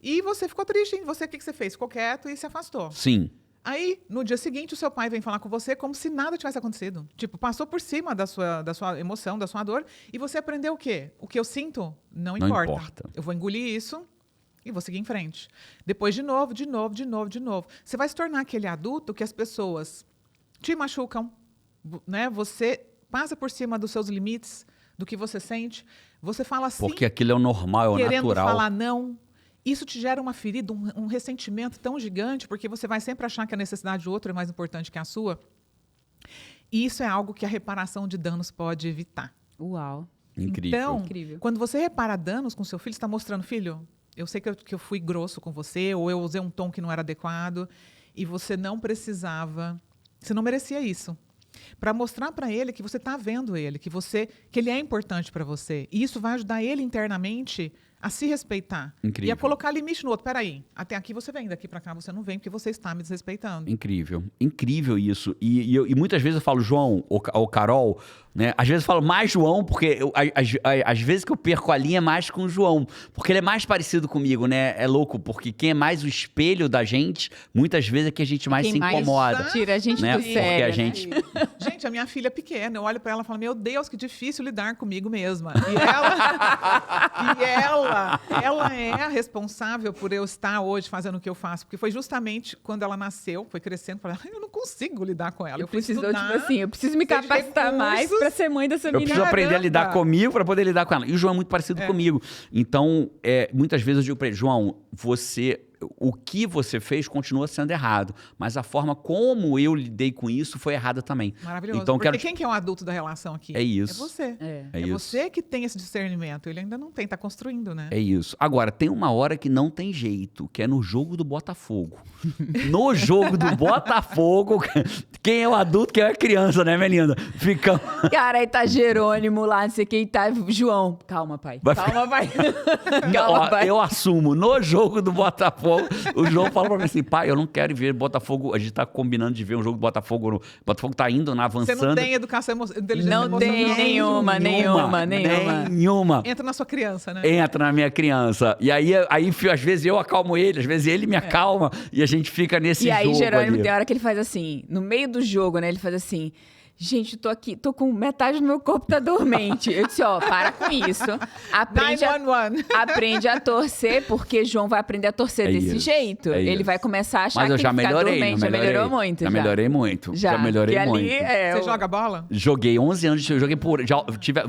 e você ficou triste. O que você fez? Ficou quieto e se afastou. Sim. Aí, no dia seguinte, o seu pai vem falar com você como se nada tivesse acontecido. Tipo, passou por cima da sua emoção, da sua dor, e você aprendeu o quê? O que eu sinto não importa. Eu vou engolir isso e vou seguir em frente. Depois, de novo. Você vai se tornar aquele adulto que as pessoas te machucam, né? Você passa por cima dos seus limites, do que você sente. Você fala assim, Porque aquilo é o normal, é o querendo natural. falar não. Isso te gera uma ferida, um ressentimento tão gigante, porque você vai sempre achar que a necessidade do outro é mais importante que a sua. E isso é algo que a reparação de danos pode evitar. Uau. Incrível. Então, Incrível. quando você repara danos com seu filho, você está mostrando, filho, eu sei que eu fui grosso com você, ou eu usei um tom que não era adequado, e você não precisava, você não merecia isso. Para mostrar para ele que você está vendo ele, que ele é importante para você. E isso vai ajudar ele internamente a se respeitar. Incrível. E a colocar limite no outro. Peraí, até aqui você vem, daqui para cá você não vem, porque você está me desrespeitando. Incrível. Incrível isso. E muitas vezes eu falo João ou Carol, né? Às vezes eu falo mais João, porque às vezes que eu perco a linha é mais com o João. Porque ele é mais parecido comigo, né? É louco, porque quem é mais o espelho da gente, muitas vezes é que a gente mais se incomoda. Tira a gente né? do Porque sério, a né? gente... Gente, a minha filha é pequena, eu olho para ela e falo, meu Deus, que difícil lidar comigo mesma. Ela é a responsável por eu estar hoje fazendo o que eu faço, porque foi justamente quando ela nasceu, foi crescendo, falei, eu não consigo lidar com ela. Eu preciso, tipo estudar, assim, eu preciso me capacitar mais para ser mãe dessa Eu menina. preciso aprender a lidar Caramba! comigo para poder lidar com ela. E o João é muito parecido comigo. Então, muitas vezes eu digo para ele, João, o que você fez continua sendo errado, mas a forma como eu lidei com isso foi errada também. Maravilhoso. Então, porque quem que é o adulto da relação aqui? É isso. É você. É isso. Você que tem esse discernimento. Ele ainda não tem, tá construindo, né? É isso. Agora, tem uma hora que não tem jeito, que é no jogo do Botafogo. No jogo do Botafogo, quem é o adulto, quem é a criança, né, menina? Fica... Cara, aí tá Jerônimo lá, não sei quem tá. João, calma, pai. Calma, pai. Calma, pai. Eu assumo, no jogo do Botafogo, o João fala pra mim assim, pai, eu não quero ver Botafogo, a gente tá combinando de ver um jogo do Botafogo, o Botafogo tá indo, avançando. Você não tem educação inteligência Não emocional. tem nenhuma. Entra na sua criança, né? Entra na minha criança. E aí, às vezes eu acalmo ele, às vezes ele me acalma e a gente fica nesse E jogo aí, Jerônimo, ali. tem hora que ele faz assim, no meio do jogo, né? Ele faz assim, Gente, tô com metade do meu corpo tá dormente. Eu disse, ó, para com isso. Aprende a torcer, porque João vai aprender a torcer desse jeito. Ele vai começar a achar Mas eu que já ficar melhorei, dormente. Já melhorou muito. Já melhorei muito. Já melhorei muito. Você joga bola? Joguei 11 anos,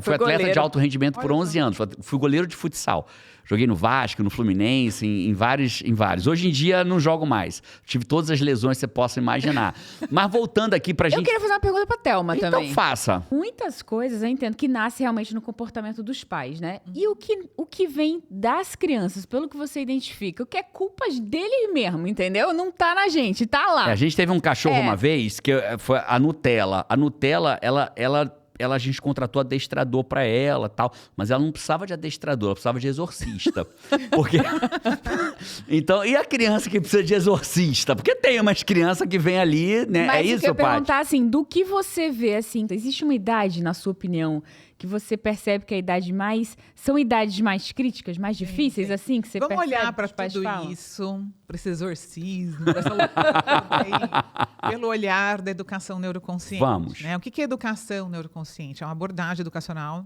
fui atleta de alto rendimento por 11 anos. Fui goleiro de futsal. Joguei no Vasco, no Fluminense, em vários. Hoje em dia, não jogo mais. Tive todas as lesões que você possa imaginar. Mas voltando aqui pra gente... Eu queria fazer uma pergunta pra Thelma também. Então faça. Muitas coisas eu entendo que nasce realmente no comportamento dos pais, né? E o que vem das crianças, pelo que você identifica, o que é culpa deles mesmo, entendeu? Não tá na gente, tá lá. A gente teve um cachorro uma vez, que foi a Nutella. A Nutella, a gente contratou adestrador pra ela, tal, mas ela não precisava de adestrador, ela precisava de exorcista. Porque então, e a criança que precisa de exorcista? Porque tem umas crianças que vêm ali, né? Mas é isso, eu ia Paty? perguntar assim, do que você vê assim, existe uma idade, na sua opinião, que você percebe que a idade são idades mais críticas, mais difíceis, assim, que você Vamos percebe? olhar para tudo isso, para esse exorcismo, pra essa loucura aí, pelo olhar da educação neuroconsciente. Vamos. Né? O que é educação neuroconsciente? É uma abordagem educacional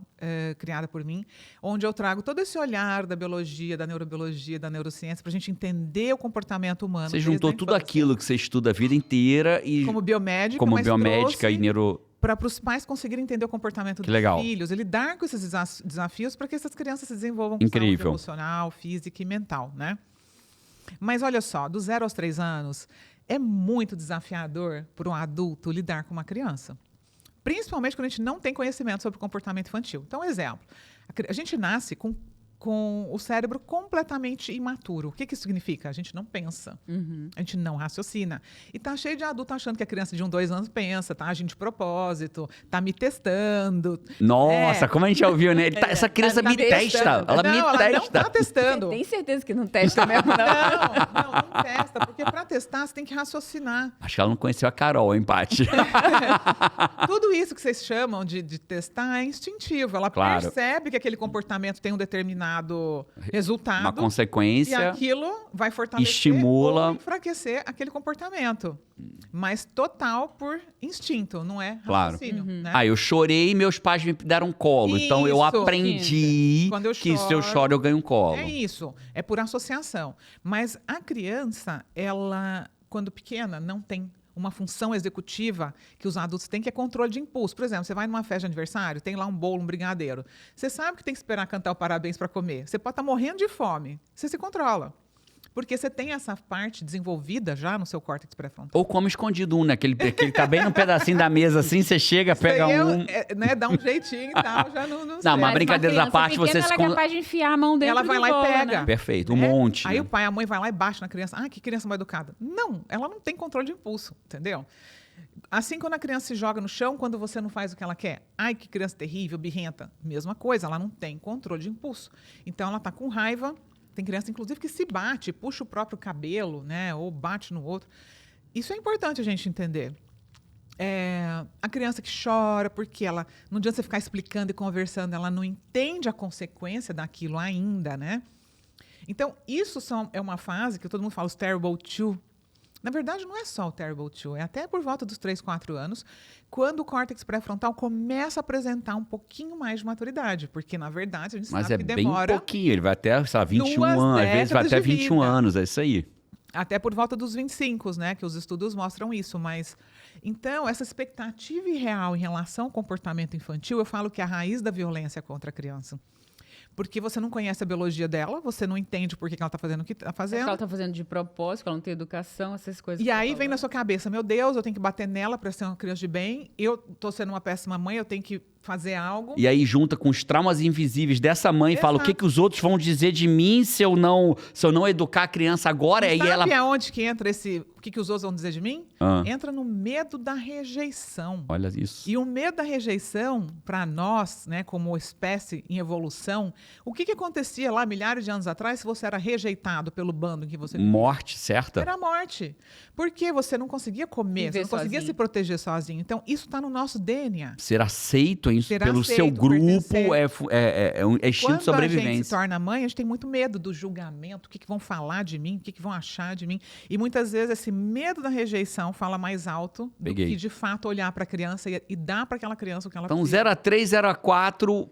criada por mim, onde eu trago todo esse olhar da biologia, da neurobiologia, da neurociência, para a gente entender o comportamento humano. Você juntou tudo aquilo que você estuda a vida inteira e... Como biomédica, como biomédica e neuro... para os pais conseguirem entender o comportamento dos filhos e lidar com esses desafios para que essas crianças se desenvolvam com saúde emocional, física e mental, né? Mas olha só, do 0 aos 3 anos, é muito desafiador para um adulto lidar com uma criança. Principalmente quando a gente não tem conhecimento sobre o comportamento infantil. Então, exemplo, a gente nasce com o cérebro completamente imaturo. O que isso significa? A gente não pensa, a gente não raciocina. E tá cheio de adulto achando que a criança de 1, 2 anos pensa, tá agindo de propósito, tá me testando. Nossa, como a gente já ouviu, né? Essa criança me testa. Ela me testa. Não tá testando. Você tem certeza que não testa mesmo, não? Não testa, porque para testar você tem que raciocinar. Acho que ela não conheceu a Carol, hein, Paty? Tudo isso que vocês chamam de testar é instintivo. Ela percebe que aquele comportamento tem um determinado resultado. Uma consequência. E aquilo vai fortalecer estimula ou enfraquecer aquele comportamento. Mas total por instinto, não é raciocínio. Né? Eu chorei e meus pais me deram colo. Então eu aprendi que se eu choro eu ganho um colo. É isso. É por associação. Mas a criança, ela, quando pequena, não tem uma função executiva que os adultos têm, que é controle de impulso. Por exemplo, você vai numa festa de aniversário, tem lá um bolo, um brigadeiro. Você sabe que tem que esperar cantar o parabéns para comer. Você pode estar morrendo de fome. Você se controla. Porque você tem essa parte desenvolvida já no seu córtex pré-frontal. Ou come escondido um, né? Aquele tá bem num pedacinho da mesa assim, você chega, pega um... né, dá um jeitinho e tal, já não Não, mas brincadeira à parte, você se... Ela é capaz de enfiar a mão dentro ela vai lá bolo, e pega. Né? Perfeito, um monte. Aí né? o pai e a mãe vai lá e baixa na criança. Ah, que criança mal educada. Não, ela não tem controle de impulso, entendeu? Assim, quando a criança se joga no chão, quando você não faz o que ela quer. Ai, que criança terrível, birrenta. Mesma coisa, ela não tem controle de impulso. Então, ela está com raiva. Tem criança, inclusive, que se bate, puxa o próprio cabelo, né? Ou bate no outro. Isso é importante a gente entender. A criança que chora porque ela... Não adianta você ficar explicando e conversando, ela não entende a consequência daquilo ainda, né? Então, isso é uma fase que todo mundo fala, os terrible two. Na verdade, não é só o terrible two, é até por volta dos 3, 4 anos, quando o córtex pré-frontal começa a apresentar um pouquinho mais de maturidade, porque, na verdade, a gente sabe que demora... Mas é bem pouquinho, ele vai até, sei lá, 21 anos, às vezes vai até 21 anos, é isso aí. Até por volta dos 25, né, que os estudos mostram isso, mas... Então, essa expectativa irreal em relação ao comportamento infantil, eu falo que é a raiz da violência contra a criança. Porque você não conhece a biologia dela, você não entende por que ela está fazendo o que está fazendo. Ela está fazendo de propósito, ela não tem educação, essas coisas. E aí vem na sua cabeça, meu Deus, eu tenho que bater nela para ser uma criança de bem, eu estou sendo uma péssima mãe, eu tenho que fazer algo. E aí junta com os traumas invisíveis dessa mãe e fala o que os outros vão dizer de mim se eu não educar a criança agora. E aí sabe ela... aonde que entra o que os outros vão dizer de mim? Entra no medo da rejeição. Olha isso. E o medo da rejeição, para nós, né, como espécie em evolução, o que acontecia lá milhares de anos atrás se você era rejeitado pelo bando em que você vivia? Morte, certa? Era morte. Porque você não conseguia comer, você não conseguia se proteger sozinho. Então, isso está no nosso DNA. Ser aceito pelo seu grupo é instinto de sobrevivência. Quando a gente se torna mãe, a gente tem muito medo do julgamento, o que vão falar de mim, o que vão achar de mim. E muitas vezes esse medo da rejeição fala mais alto do Peguei. que, de fato, olhar para a criança e dar para aquela criança o que ela Então, precisa. 0 a 3, 0 a 4...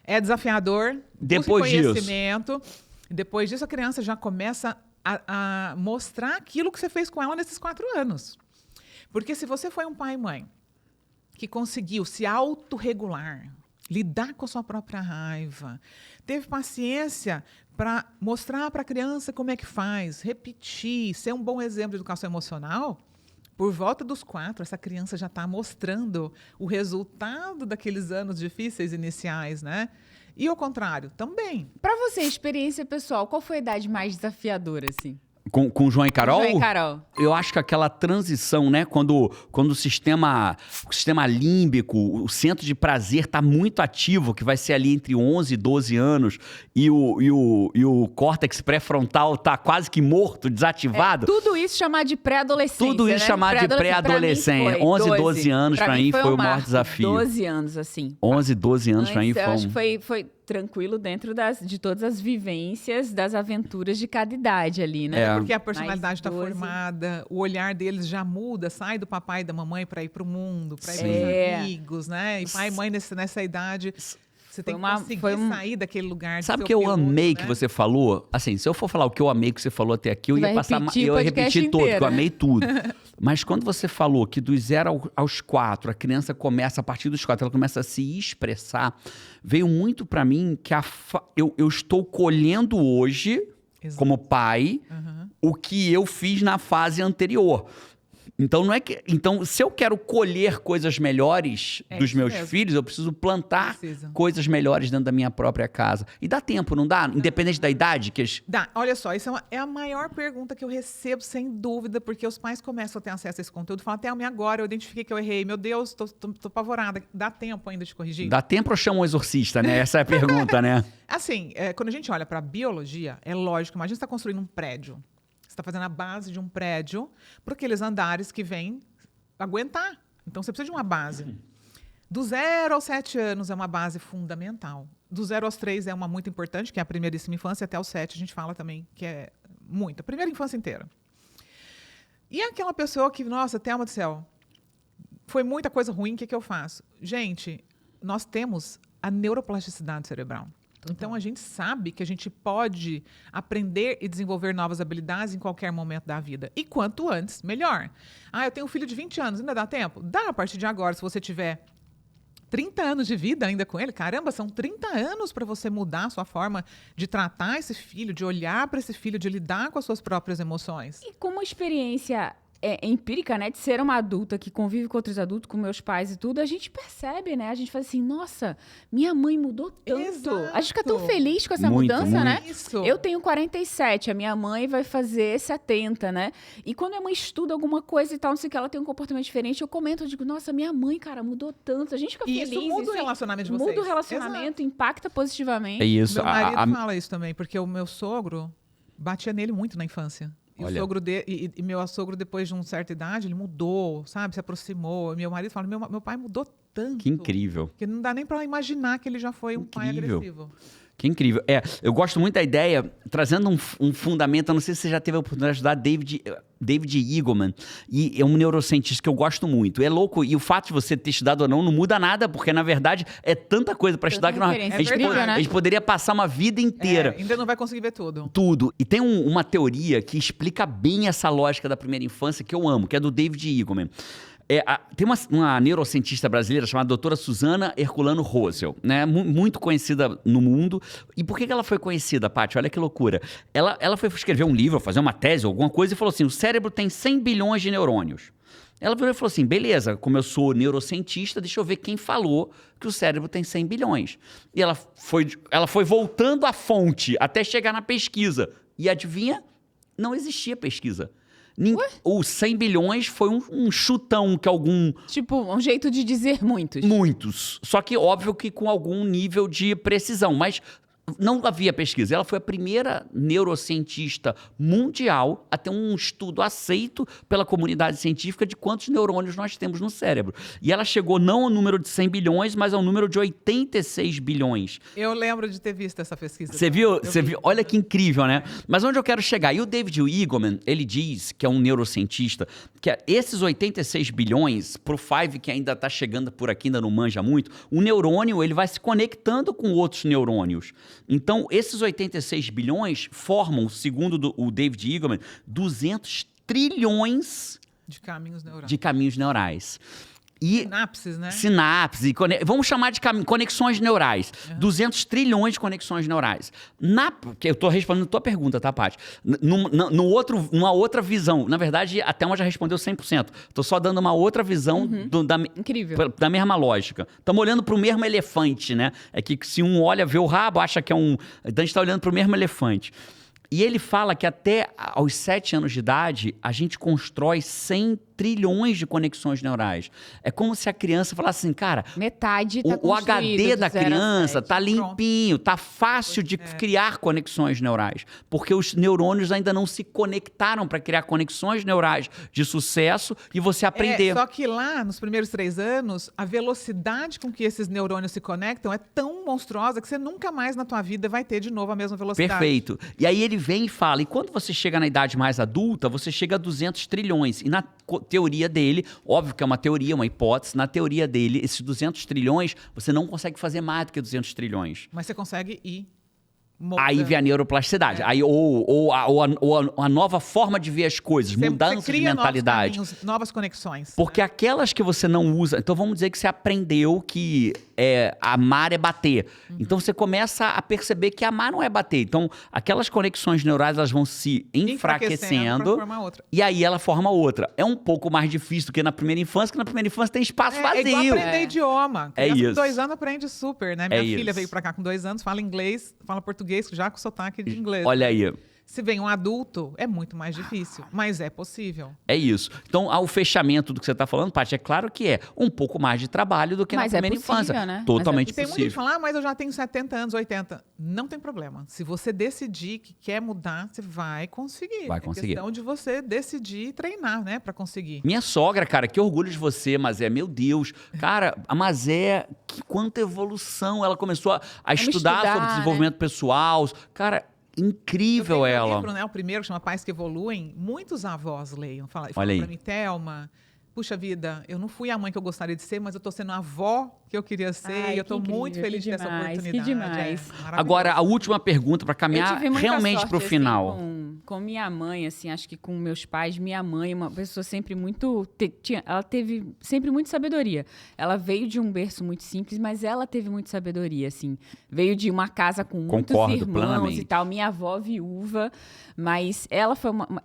É desafiador. Depois busque disso. conhecimento. Depois disso, a criança já começa a mostrar aquilo que você fez com ela nesses 4 anos. Porque se você foi um pai e mãe que conseguiu se autorregular, lidar com a sua própria raiva, teve paciência para mostrar para a criança como é que faz, repetir, ser um bom exemplo de educação emocional, por volta dos 4, essa criança já está mostrando o resultado daqueles anos difíceis iniciais, né? E ao contrário, também. Pra você, experiência pessoal, qual foi a idade mais desafiadora, assim? Com João e Carol? João e Carol. Eu acho que aquela transição, né? Quando o sistema límbico, o centro de prazer tá muito ativo, que vai ser ali entre 11 e 12 anos, e o córtex pré-frontal tá quase que morto, desativado. Tudo isso chamar de pré-adolescência, Tudo isso né? chamar de pré-adolescência. 11, 12 anos pra mim foi o maior desafio. 12 anos, assim. 11, 12 anos pra mim Eu acho foi que foi tranquilo dentro de todas as vivências, das aventuras de cada idade ali, né? É. Porque a personalidade está 12. formada, o olhar deles já muda, sai do papai e da mamãe para ir para o mundo, para ir para Sim. os amigos, né? E pai e mãe nessa idade, você tem que conseguir sair daquele lugar. Sabe o que eu amei que você falou? Assim, se eu for falar o que eu amei que você falou até aqui, eu ia passar, eu ia repetir todo, porque eu amei tudo. Mas quando você falou que dos 0 aos 4, a criança começa, a partir dos 4, ela começa a se expressar, veio muito pra mim que eu estou colhendo hoje, Exato. como pai, o que eu fiz na fase anterior. Então, não é que. Então, se eu quero colher coisas melhores dos meus filhos, eu preciso plantar coisas melhores dentro da minha própria casa. E dá tempo, não dá? Independente da idade? Dá. Olha só, isso é a maior pergunta que eu recebo, sem dúvida, porque os pais começam a ter acesso a esse conteúdo e falam, até agora eu identifiquei que eu errei. Meu Deus, tô apavorada. Dá tempo ainda de corrigir? Dá tempo ou chama um exorcista, né? Essa é a pergunta, né? Assim, quando a gente olha para a biologia, é lógico, imagina você está construindo um prédio. Está fazendo a base de um prédio para aqueles andares que vêm aguentar. Então, você precisa de uma base. Do 0 aos 7 anos é uma base fundamental. Do 0 aos 3 é uma muito importante, que é a primeiríssima infância, até os 7 a gente fala também, que é muito. A primeira infância inteira. E aquela pessoa que, nossa, Thelma do céu, foi muita coisa ruim, o que eu faço? Gente, nós temos a neuroplasticidade cerebral. Então, a gente sabe que a gente pode aprender e desenvolver novas habilidades em qualquer momento da vida. E quanto antes, melhor. Eu tenho um filho de 20 anos, ainda dá tempo? Dá a partir de agora, se você tiver 30 anos de vida ainda com ele. Caramba, são 30 anos para você mudar a sua forma de tratar esse filho, de olhar para esse filho, de lidar com as suas próprias emoções. E como experiência empírica, né, de ser uma adulta que convive com outros adultos, com meus pais e tudo, a gente percebe, né? A gente fala assim, nossa, minha mãe mudou tanto. Exato. A gente fica tão feliz com essa Muito, mudança, muito. né? Isso. Eu tenho 47, a minha mãe vai fazer 70, né? E quando minha mãe estuda alguma coisa e tal, não sei o que, ela tem um comportamento diferente, eu comento, eu digo, nossa, minha mãe, cara, mudou tanto. A gente fica E feliz. isso muda o relacionamento de vocês. Muda o relacionamento, impacta positivamente. É isso. Meu marido fala isso também, porque o meu sogro batia nele muito na infância. E, Olha. e meu sogro, depois de uma certa idade, ele mudou, sabe? Se aproximou. E meu marido fala, meu pai mudou tanto. Que incrível. Que não dá nem para imaginar que ele já foi um pai Incrível. agressivo. Que incrível. Eu gosto muito da ideia, trazendo um fundamento, eu não sei se você já teve a oportunidade de estudar David Eagleman, e é um neurocientista que eu gosto muito. É louco, e o fato de você ter estudado ou não muda nada, porque, na verdade, é tanta coisa para estudar que referência. a gente poderia passar uma vida inteira. Ainda não vai conseguir ver tudo. Tudo. E tem uma teoria que explica bem essa lógica da primeira infância, que eu amo, que é do David Eagleman. Tem uma neurocientista brasileira chamada doutora Susana Herculano Rosel, né? Muito conhecida no mundo. E por que ela foi conhecida, Paty? Olha que loucura. Ela foi escrever um livro, fazer uma tese, alguma coisa, e falou assim, o cérebro tem 100 bilhões de neurônios. Ela virou e falou assim, beleza, como eu sou neurocientista, deixa eu ver quem falou que o cérebro tem 100 bilhões. E ela foi voltando à fonte até chegar na pesquisa. E adivinha? Não existia pesquisa. Os 100 bilhões foi um chutão que algum... Tipo, um jeito de dizer muitos. Muitos. Só que, óbvio que com algum nível de precisão. Mas não havia pesquisa. Ela foi a primeira neurocientista mundial a ter um estudo aceito pela comunidade científica de quantos neurônios nós temos no cérebro. E ela chegou não ao número de 100 bilhões, mas ao número de 86 bilhões. Eu lembro de ter visto essa pesquisa. Você viu? Você viu? Olha que incrível, né? Mas onde eu quero chegar? E o David Eagleman, ele diz, que é um neurocientista, que esses 86 bilhões, pro Five que ainda está chegando por aqui, ainda não manja muito, o neurônio ele vai se conectando com outros neurônios. Então, esses 86 bilhões formam, segundo o David Eagleman, 200 trilhões de caminhos neurais. E sinapses, né? Sinapses. Vamos chamar de conexões neurais. 200 trilhões de conexões neurais. Eu estou respondendo a tua pergunta, tá, Paty? Numa outra visão. Na verdade, a Thelma já respondeu 100%. Estou só dando uma outra visão Incrível. Da mesma lógica. Estamos olhando para o mesmo elefante, né? É que se um olha, vê o rabo, acha que é um... Então a gente está olhando para o mesmo elefante. E ele fala que até aos 7 anos de idade, a gente constrói 100 trilhões de conexões neurais. É como se a criança falasse assim, cara... Metade tá o HD da criança tá Pronto. limpinho, tá fácil de criar conexões neurais. Porque os neurônios ainda não se conectaram para criar conexões neurais de sucesso e você aprender. Só que lá, nos primeiros 3 anos, a velocidade com que esses neurônios se conectam é tão monstruosa que você nunca mais na tua vida vai ter de novo a mesma velocidade. Perfeito. E aí ele vem e fala, e quando você chega na idade mais adulta, você chega a 200 trilhões. E na teoria dele, óbvio que é uma teoria, uma hipótese, na teoria dele, esses 200 trilhões, você não consegue fazer mais do que 200 trilhões. Mas você consegue ir Aí vem a neuroplasticidade. Aí, ou a nova forma de ver as coisas, mudança você cria de mentalidade. Novos caminhos, novas conexões. Porque aquelas que você não usa... Então, vamos dizer que você aprendeu que amar é bater. Então, você começa a perceber que amar não é bater. Então, aquelas conexões neurais, elas vão se enfraquecendo. Pra formar outra. E aí, ela forma outra. É um pouco mais difícil do que na primeira infância, que na primeira infância tem espaço vazio. É igual aprender idioma. É Criança isso. com 2 anos aprende super, né? Minha filha isso. veio pra cá com 2 anos, fala inglês, fala português, já com sotaque de inglês. Olha aí. Se vem um adulto, é muito mais difícil, mas é possível. É isso. Então, ao fechamento do que você está falando, Paty, é claro que é um pouco mais de trabalho do que Mas na é primeira possível, infância. né? Totalmente E tem muita gente que possível. fala, mas eu já tenho 70 anos, 80. Não tem problema. Se você decidir que quer mudar, você vai conseguir. Vai conseguir. É questão de você decidir e treinar, né, para conseguir. Minha sogra, cara, que orgulho de você, Mazé. Meu Deus. Cara, a Mazé, quanta evolução. Ela começou a estudar sobre né? desenvolvimento pessoal. Cara, incrível Eu tenho um ela. livro, né, o primeiro, que chama Pais que Evoluem. Muitos avós leiam. Falam Olha aí. pra mim, Thelma, puxa vida, eu não fui a mãe que eu gostaria de ser, mas eu tô sendo a avó que eu queria ser. Ai, e eu tô que muito incrível, feliz que dessa demais, oportunidade. que demais. Maravilhoso. Agora, a última pergunta para Eu caminhar tive muita realmente sorte, pro assim, final. com minha mãe, assim, acho que com meus pais, minha mãe, uma pessoa sempre muito... ela teve sempre muita sabedoria. Ela veio de um berço muito simples, mas ela teve muita sabedoria, assim. Veio de uma casa com muitos Concordo irmãos plenamente. e tal. Minha avó viúva, mas ela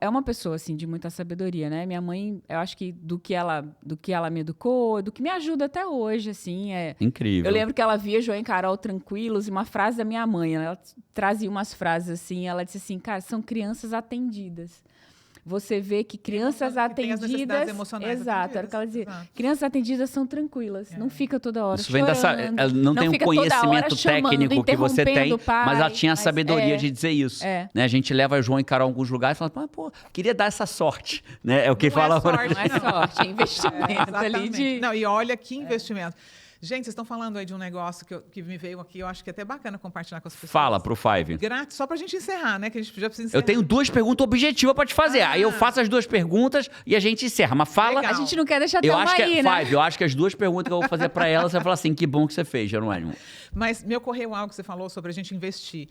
é uma pessoa, assim, de muita sabedoria, né? Minha mãe, eu acho que do que ela me educou, do que me ajuda até hoje, assim, Incrível. Eu lembro que ela via João e Carol tranquilos e uma frase da minha mãe, ela trazia umas frases assim, ela disse assim, cara, são crianças atendidas. Você vê que crianças Que tem as atendidas... necessidades emocionais Exato, era o que ela dizia. Exato. Crianças atendidas são tranquilas, não fica toda hora Isso vem dessa. chorando, Ela não tem o fica toda hora conhecimento chamando, técnico que você tem, interrompendo o pai, mas ela tinha a mas sabedoria de dizer isso. É. Né? A gente leva João e Carol a alguns lugares e fala, pô, queria dar essa sorte. Né? É o que Não fala é pra sorte, não é sorte, é investimento ali Exatamente. de... Não, e olha que investimento. Gente, vocês estão falando aí de um negócio que me veio aqui, eu acho que é até bacana compartilhar com as pessoas. Fala pro Five. Grátis, só pra gente encerrar, né? Que a gente já precisa encerrar. Eu tenho 2 perguntas objetivas pra te fazer. Aí eu faço as 2 perguntas e a gente encerra. Mas fala. Legal. A gente não quer deixar Eu Thelma acho que aí, né? Five, eu acho que as 2 perguntas que eu vou fazer pra ela, você vai falar assim, que bom que você fez, Jerônimo. Mas me ocorreu algo que você falou sobre a gente investir.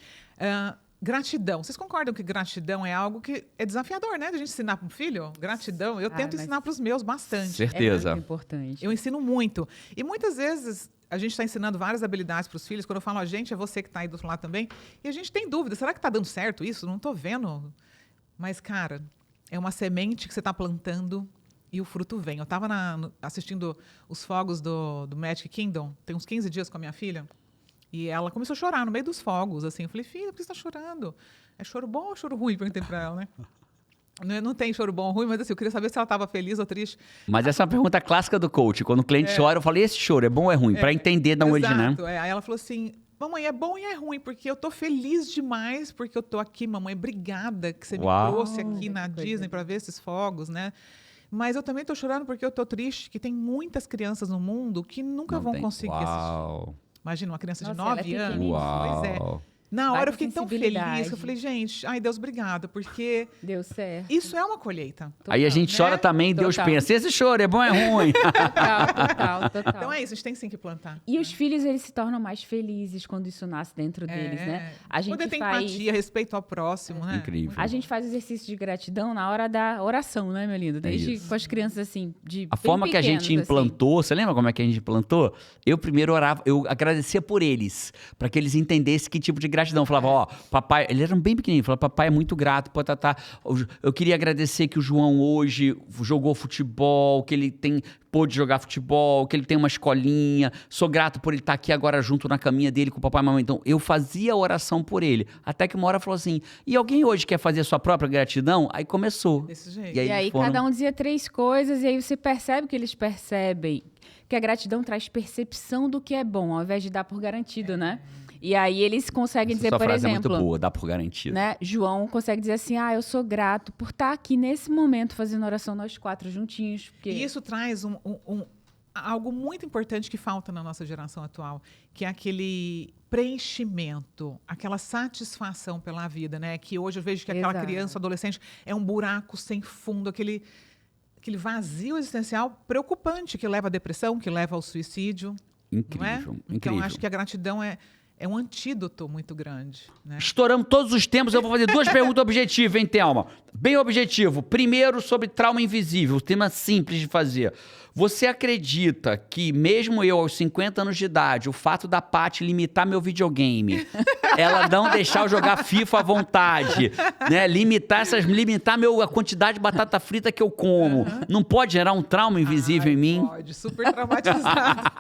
Gratidão. Vocês concordam que gratidão é algo que é desafiador, né? Da gente ensinar para um filho? Gratidão. Eu tento mas- ensinar para os meus bastante. É Certeza. muito importante. Eu ensino muito. E muitas vezes a gente está ensinando várias habilidades para os filhos. Quando eu falo a gente, é você que está aí do outro lado também. E a gente tem dúvida. Será que está dando certo isso? Não estou vendo. Mas, cara, é uma semente que você está plantando e o fruto vem. Eu estava assistindo os fogos do Magic Kingdom, tem uns 15 dias com a minha filha. E ela começou a chorar no meio dos fogos, assim. Eu falei, filha, por que você está chorando? É choro bom ou choro ruim? Perguntei para ela, né? Não tem choro bom ou ruim, mas assim, eu queria saber se ela estava feliz ou triste. Mas essa é uma pergunta clássica do coach. Quando o cliente chora, eu falo, e esse choro é bom ou é ruim? Pra entender de onde, né? Exato. Aí ela falou assim, mamãe, é bom e é ruim, porque eu tô feliz demais, porque eu tô aqui, mamãe, obrigada que você me Uau. trouxe aqui na Disney para ver esses fogos, né? Mas eu também tô chorando porque eu tô triste que tem muitas crianças no mundo que nunca vão conseguir assistir. Uau. Imagina uma criança de Nossa, ela é 9 anos. Uau. Pois é. Na hora Baita eu fiquei tão sensibilidade. feliz que eu falei, gente, ai Deus, obrigada, porque Deu certo. isso é uma colheita. Aí a gente chora né? também, Deus Total. pensa, esse choro é bom ou é ruim? Total. Então é isso, a gente tem sim que plantar. E os filhos, eles se tornam mais felizes quando isso nasce dentro deles, né? A gente Poder ter faz... empatia, respeito ao próximo, né? Incrível. A gente faz exercício de gratidão na hora da oração, né, meu lindo? Desde com as crianças, assim, de A bem forma que a gente pequenos, assim. implantou, você lembra como é que a gente implantou? Eu primeiro orava, eu agradecia por eles, para que eles entendessem que tipo de gratidão. Eu falava, ó, papai, eles eram bem pequenininhos, falava, papai é muito grato, eu queria agradecer que o João hoje jogou futebol, que ele pôde jogar futebol, que ele tem uma escolinha, sou grato por ele estar aqui agora junto na caminha dele com o papai e a mamãe. Então, eu fazia a oração por ele, até que uma hora falou assim, e alguém hoje quer fazer a sua própria gratidão? Aí começou. Desse jeito. E aí eles foram- cada um dizia 3 coisas, e aí você percebe que eles percebem que a gratidão traz percepção do que é bom, ao invés de dar por garantido, né? E aí eles conseguem dizer, Essa por frase exemplo... é muito boa, dá por garantido. Né? João consegue dizer assim, eu sou grato por estar aqui nesse momento fazendo oração nós 4 juntinhos. Porque... E isso traz algo muito importante que falta na nossa geração atual, que é aquele preenchimento, aquela satisfação pela vida, né? Que hoje eu vejo que aquela Exato. criança, adolescente, é um buraco sem fundo, aquele vazio existencial preocupante que leva à depressão, que leva ao suicídio. Incrível, Não é? incrível. Então, acho que a gratidão é um antídoto muito grande. Né? Estouramos todos os tempos. Eu vou fazer 2 perguntas objetivas, hein, Thelma? Bem objetivo. Primeiro, sobre trauma invisível. Tema simples de fazer. Você acredita que, mesmo eu, aos 50 anos de idade, o fato da Paty limitar meu videogame, ela não deixar eu jogar FIFA à vontade, né? Limitar a quantidade de batata frita que eu como, não pode gerar um trauma invisível em mim? Pode, super traumatizado.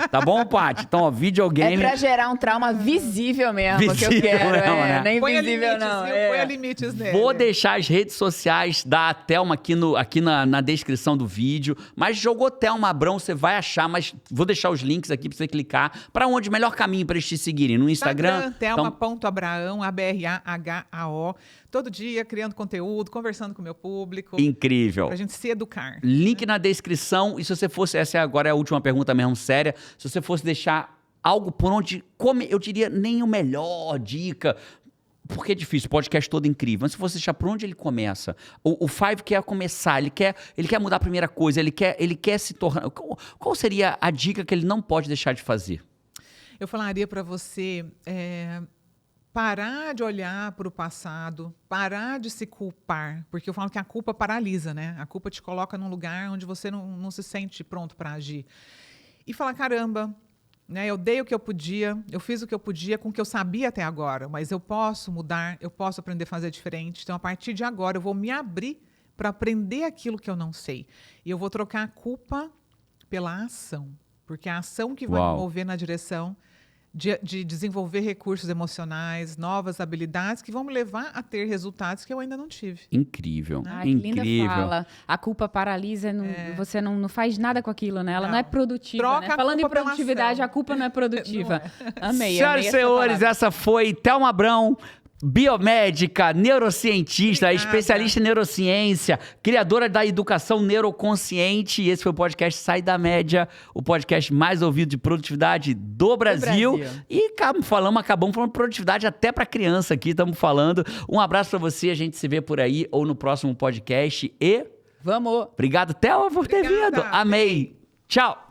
Tá bom, Paty? Então, ó, videogame... É pra gerar um trauma visível mesmo, que eu Visível quero. mesmo, né? Nem Põe invisível, limites, não. viu? Põe limites nele. Vou deixar as redes sociais da Thelma aqui na descrição do vídeo. Mas jogou Thelma Abrão, você vai achar. Mas vou deixar os links aqui pra você clicar. Pra onde? Melhor caminho pra eles te seguirem? No Instagram? Thelma.abraão, ABRAHAO. Todo dia criando conteúdo, conversando com o meu público. Incrível. Pra gente se educar. Link na descrição. E se você fosse... Essa agora é a última pergunta mesmo, séria. Se você fosse deixar algo por onde... eu diria nem o melhor dica... Porque é difícil, o podcast todo é incrível. Mas se você deixar por onde ele começa, o Five quer começar, ele quer mudar a primeira coisa, ele quer se tornar... Qual seria a dica que ele não pode deixar de fazer? Eu falaria para você parar de olhar para o passado, parar de se culpar, porque eu falo que a culpa paralisa, né? A culpa te coloca num lugar onde você não se sente pronto para agir. E falar, caramba... Né, eu dei o que eu podia, eu fiz o que eu podia com o que eu sabia até agora, mas eu posso mudar, eu posso aprender a fazer diferente. Então, a partir de agora, eu vou me abrir para aprender aquilo que eu não sei. E eu vou trocar a culpa pela ação, porque é a ação que vai me mover na direção de desenvolver recursos emocionais, novas habilidades que vão me levar a ter resultados que eu ainda não tive. Incrível, Ai, incrível. Que linda fala. A culpa paralisa, você não faz nada com aquilo, né? Ela não é produtiva, Troca né? a Falando em culpa pela produtividade, ação. a culpa não é produtiva. Amei, Senhoras amei e essa senhores, palavra. essa foi Thelma Abrão, biomédica, neurocientista, Obrigada. especialista em neurociência, criadora da educação neuroconsciente. E esse foi o podcast Sai da Média, o podcast mais ouvido de produtividade do Brasil. E acabamos falando de produtividade até para criança aqui, estamos falando. Um abraço para você, a gente se vê por aí ou no próximo podcast. E Vamos! obrigado, Thelma, por ter Obrigada. vindo. Amei. Tchau.